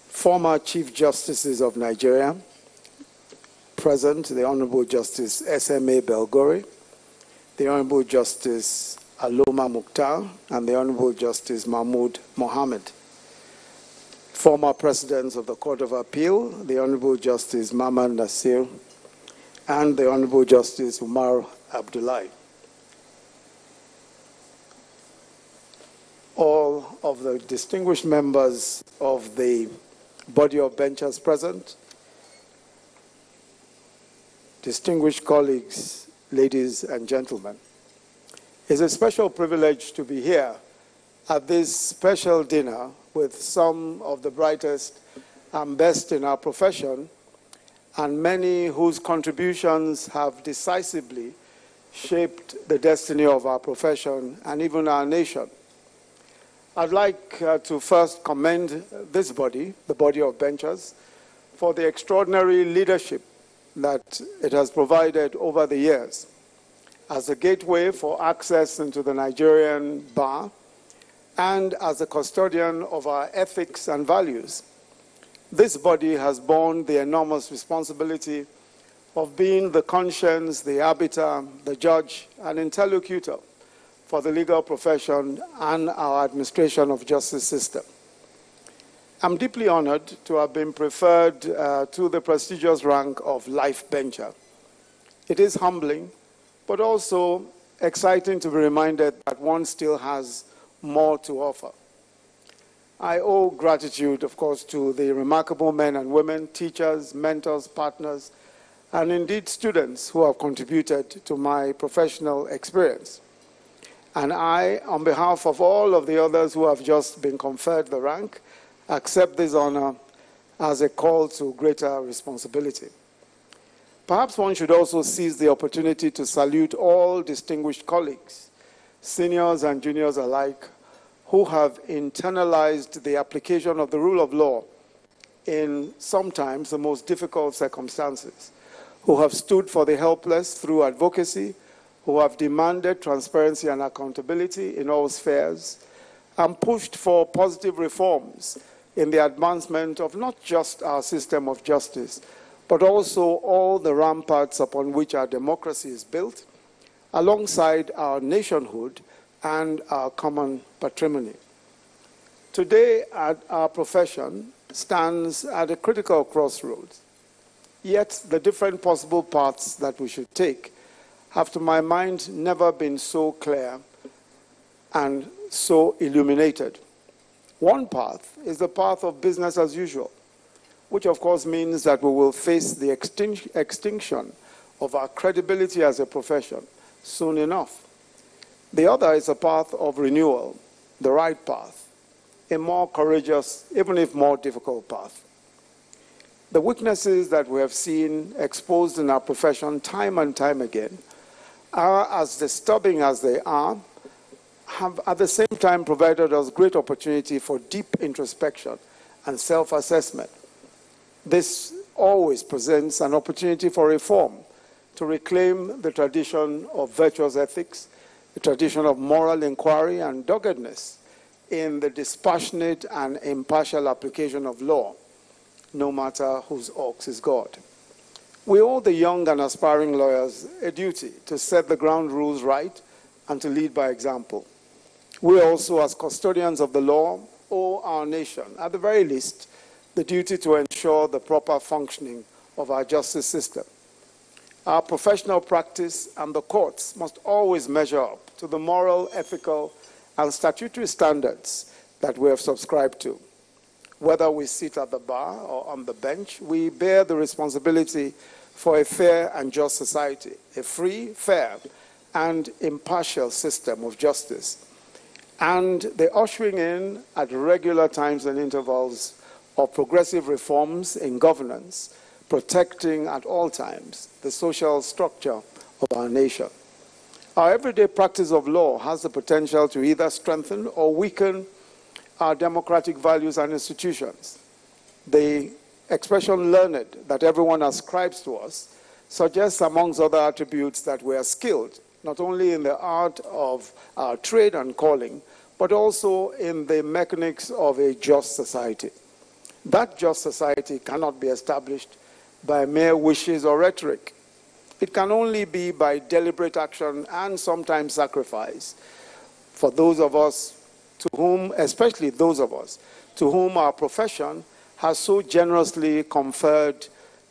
former chief justices of Nigeria present, the Honorable Justice S.M.A. Belgore, the Honorable Justice Aloma Mukhtar, and the Honorable Justice Mahmoud Mohammed, former presidents of the Court of Appeal, the Honorable Justice Maman Nasir, and the Honorable Justice Umar Abdullahi. All of the distinguished members of the body of benchers present, distinguished colleagues, ladies and gentlemen. It's a special privilege to be here at this special dinner with some of the brightest and best in our profession, and many whose contributions have decisively shaped the destiny of our profession and even our nation. I'd like to first commend this body, the body of benchers, for the extraordinary leadership that it has provided over the years as a gateway for access into the Nigerian bar and as a custodian of our ethics and values. This body has borne the enormous responsibility of being the conscience, the arbiter, the judge, and interlocutor for the legal profession and our administration of justice system. I'm deeply honored to have been preferred to the prestigious rank of life bencher. It is humbling, but also exciting to be reminded that one still has more to offer. I owe gratitude, of course, to the remarkable men and women, teachers, mentors, partners, and indeed students who have contributed to my professional experience. And I, on behalf of all of the others who have just been conferred the rank, accept this honor as a call to greater responsibility. Perhaps one should also seize the opportunity to salute all distinguished colleagues, seniors and juniors alike, who have internalized the application of the rule of law in sometimes the most difficult circumstances, who have stood for the helpless through advocacy, who have demanded transparency and accountability in all spheres, and pushed for positive reforms in the advancement of not just our system of justice, but also all the ramparts upon which our democracy is built, alongside our nationhood and our common patrimony. Today, our profession stands at a critical crossroads. Yet, the different possible paths that we should take have, to my mind, never been so clear and so illuminated. One path is the path of business as usual, which of course means that we will face the extinction of our credibility as a profession soon enough. The other is a path of renewal, the right path, a more courageous, even if more difficult path. The weaknesses that we have seen exposed in our profession time and time again are, as disturbing as they are, have at the same time provided us great opportunity for deep introspection and self-assessment. This always presents an opportunity for reform, to reclaim the tradition of virtuous ethics, the tradition of moral inquiry and doggedness in the dispassionate and impartial application of law, no matter whose ox is God. We owe the young and aspiring lawyers a duty to set the ground rules right and to lead by example. We also, as custodians of the law, owe our nation, at the very least, the duty to ensure the proper functioning of our justice system. Our professional practice and the courts must always measure up to the moral, ethical, and statutory standards that we have subscribed to. Whether we sit at the bar or on the bench, we bear the responsibility for a fair and just society, a free, fair, and impartial system of justice, and the ushering in at regular times and intervals of progressive reforms in governance, protecting at all times the social structure of our nation. Our everyday practice of law has the potential to either strengthen or weaken our democratic values and institutions. The expression learned that everyone ascribes to us suggests, amongst other attributes, that we are skilled, not only in the art of our trade and calling, but also in the mechanics of a just society. That just society cannot be established by mere wishes or rhetoric. It can only be by deliberate action and sometimes sacrifice for those of us to whom, especially those of us, to whom our profession has so generously conferred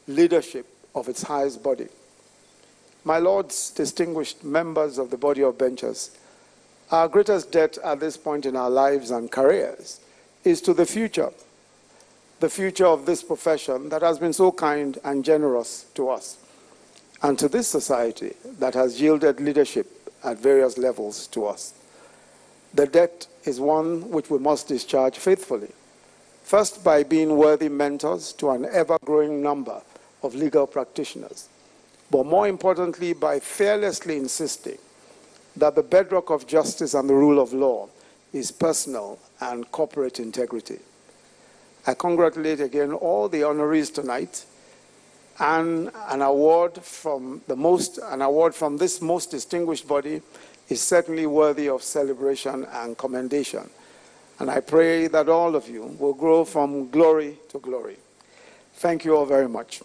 leadership of its highest body. My lords, distinguished members of the body of benchers, our greatest debt at this point in our lives and careers is to the future of this profession that has been so kind and generous to us, and to this society that has yielded leadership at various levels to us. The debt is one which we must discharge faithfully, first by being worthy mentors to an ever-growing number of legal practitioners, but more importantly by fearlessly insisting that the bedrock of justice and the rule of law is personal and corporate integrity. I congratulate again all the honorees tonight, and an award from this most distinguished body is certainly worthy of celebration and commendation. And I pray that all of you will grow from glory to glory. Thank you all very much.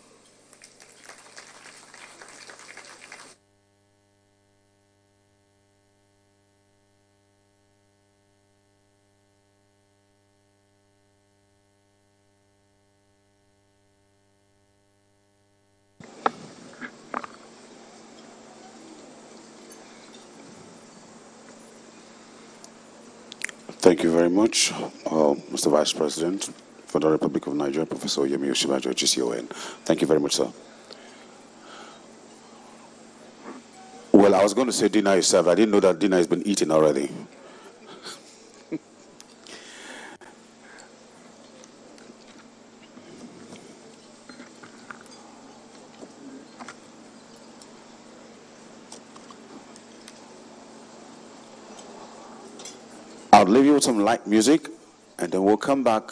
Thank you very much, Mr. Vice President for the Republic of Nigeria, Professor Yemi Osinbajo, GCON. Thank you very much, sir. Well, I was going to say dinner is served. I didn't know that dinner has been eaten already. I'll leave you with some light music, and then we'll come back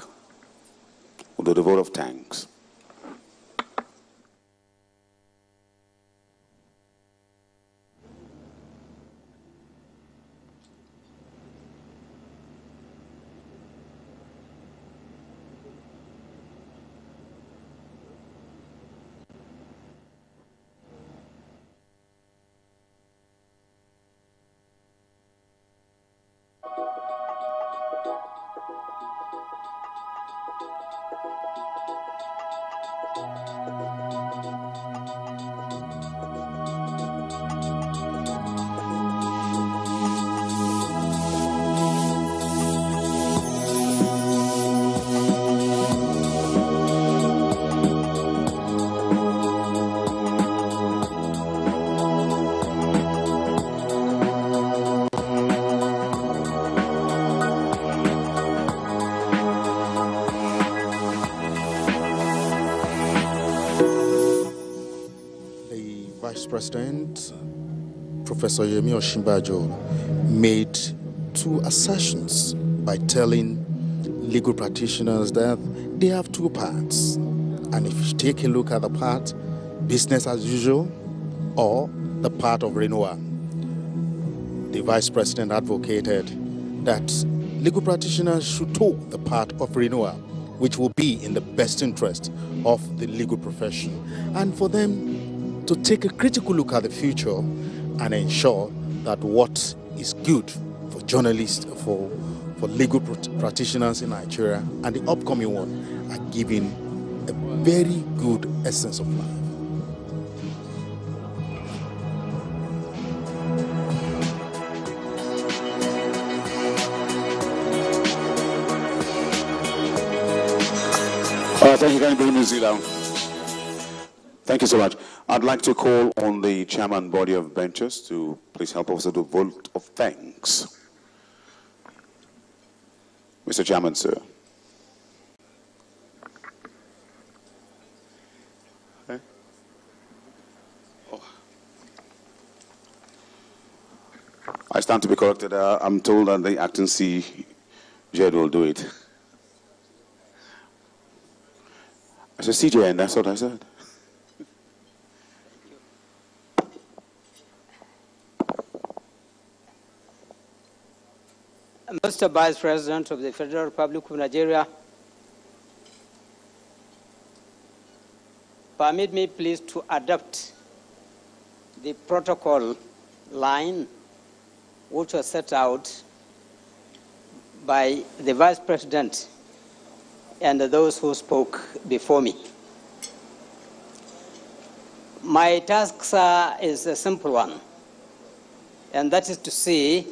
with the vote of thanks. Vice President, Professor Yemi Osinbajo, made two assertions by telling legal practitioners that they have two parts. And if you take a look at the part, business as usual, or the part of renewal, the Vice President advocated that legal practitioners should toe the part of renewal, which will be in the best interest of the legal profession, and for them to take a critical look at the future and ensure that what is good for journalists, for legal practitioners in Nigeria and the upcoming one are giving a very good essence of life. Thank you. Can you bring New Zealand? Thank you so much. I'd like to call on the chairman body of benches to please help us with a vote of thanks. Mr. Chairman, sir. Okay. Oh. I stand to be corrected. I'm told that the acting CJ will do it. I said CJ, and that's what I said. Mr. Vice President of the Federal Republic of Nigeria, permit me please to adopt the protocol line which was set out by the Vice President and those who spoke before me. My task, sir, is a simple one, and that is to say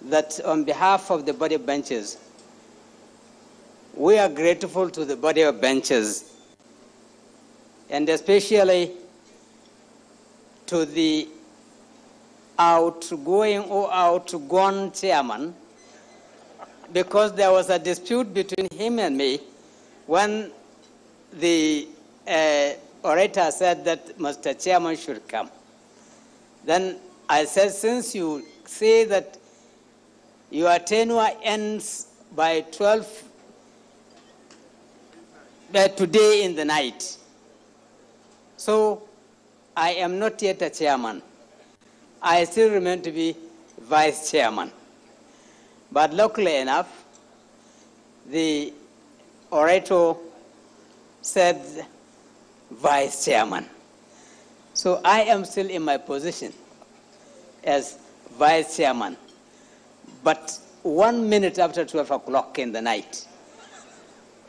that on behalf of the body of benches, we are grateful to the body of benches, and especially to the outgoing or outgone chairman, because there was a dispute between him and me when the orator said that Mr. Chairman should come. Then I said, since you say that your tenure ends by 12 today in the night, so I am not yet a chairman. I still remain to be vice chairman. But luckily enough, the orator said vice chairman. So I am still in my position as vice chairman. But 1 minute after 12 o'clock in the night,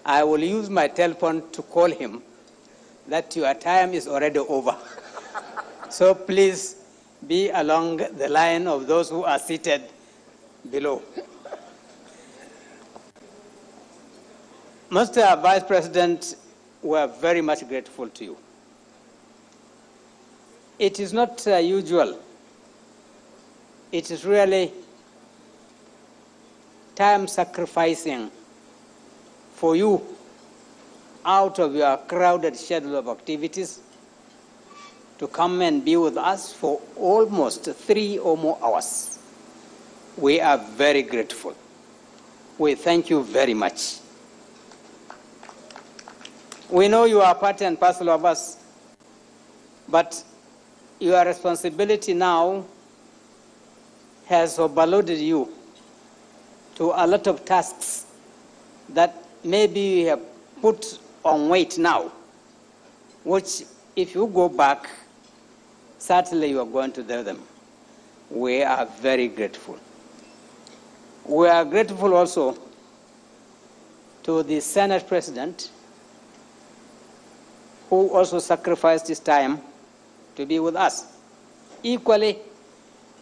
I will use my telephone to call him that your time is already over. So please be along the line of those who are seated below. Mr. Vice President, we are very much grateful to you. It is not usual. It is really time-sacrificing for you out of your crowded schedule of activities to come and be with us for almost 3 or more hours. we are very grateful. We thank you very much. We know you are part and parcel of us, but your responsibility now has overloaded you to a lot of tasks that maybe you have put on weight now, which if you go back, certainly you are going to do them. We are very grateful. We are grateful also to the Senate President, who also sacrificed his time to be with us. Equally,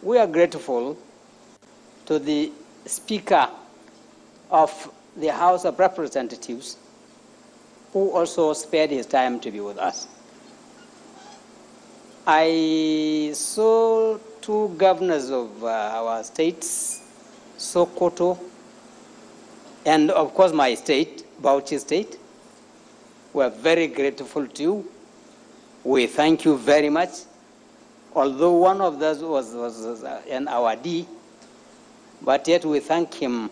we are grateful to the Speaker of the House of Representatives, who also spared his time to be with us. I saw two governors of our states, Sokoto, and of course my state, Bauchi State. We are very grateful to you. We thank you very much. Although one of those was an awardee, but yet we thank him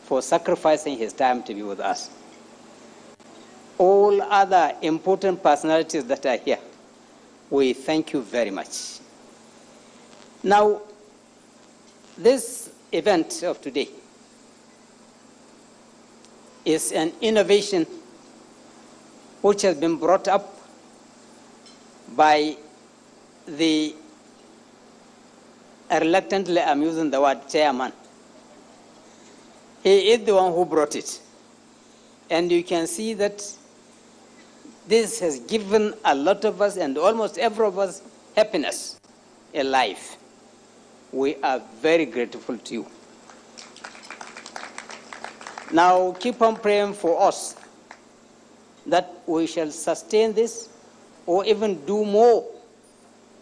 for sacrificing his time to be with us. All other important personalities that are here, we thank you very much. Now, this event of today is an innovation which has been brought up by the, reluctantly I'm using the word chairman. He is the one who brought it. And you can see that this has given a lot of us and almost every of us happiness in life. We are very grateful to you. Now keep on praying for us that we shall sustain this or even do more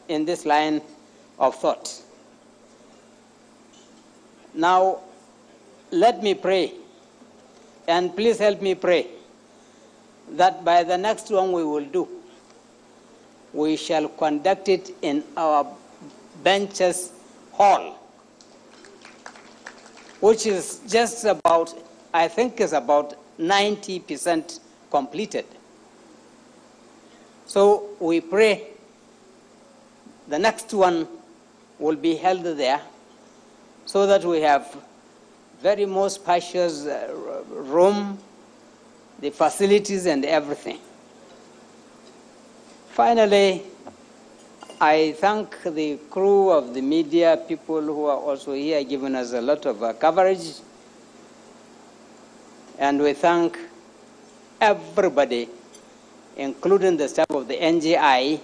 in this line of thought. Now, let me pray, and please help me pray, that by the next one we will do, we shall conduct it in our benches hall, which is just about, I think is about 90% completed. So we pray the next one will be held there so that we have very most spacious room, the facilities and everything. Finally, I thank the crew of the media people who are also here giving us a lot of coverage. And we thank everybody, including the staff of the NGI,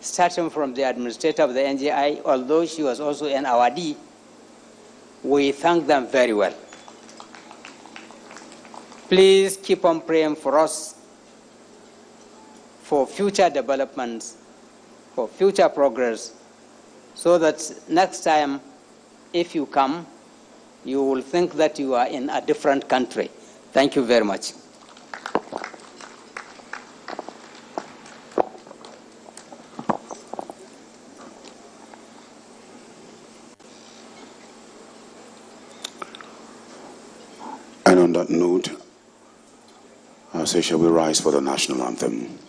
starting from the administrator of the NGI, although she was also an awardee. We thank them very well. Please keep on praying for us for future developments, for future progress, so that next time, if you come, you will think that you are in a different country. Thank you very much. And on that note, I say, shall we rise for the national anthem?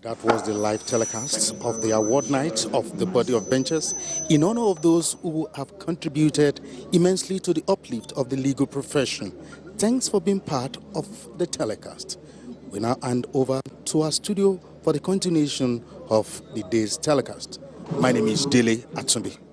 That was the live telecast of the award night of the Body of Benchers in honor of those who have contributed immensely to the uplift of the legal profession. Thanks for being part of the telecast. We now hand over to our studio for the continuation of the day's telecast. My name is Dele Atsumbi.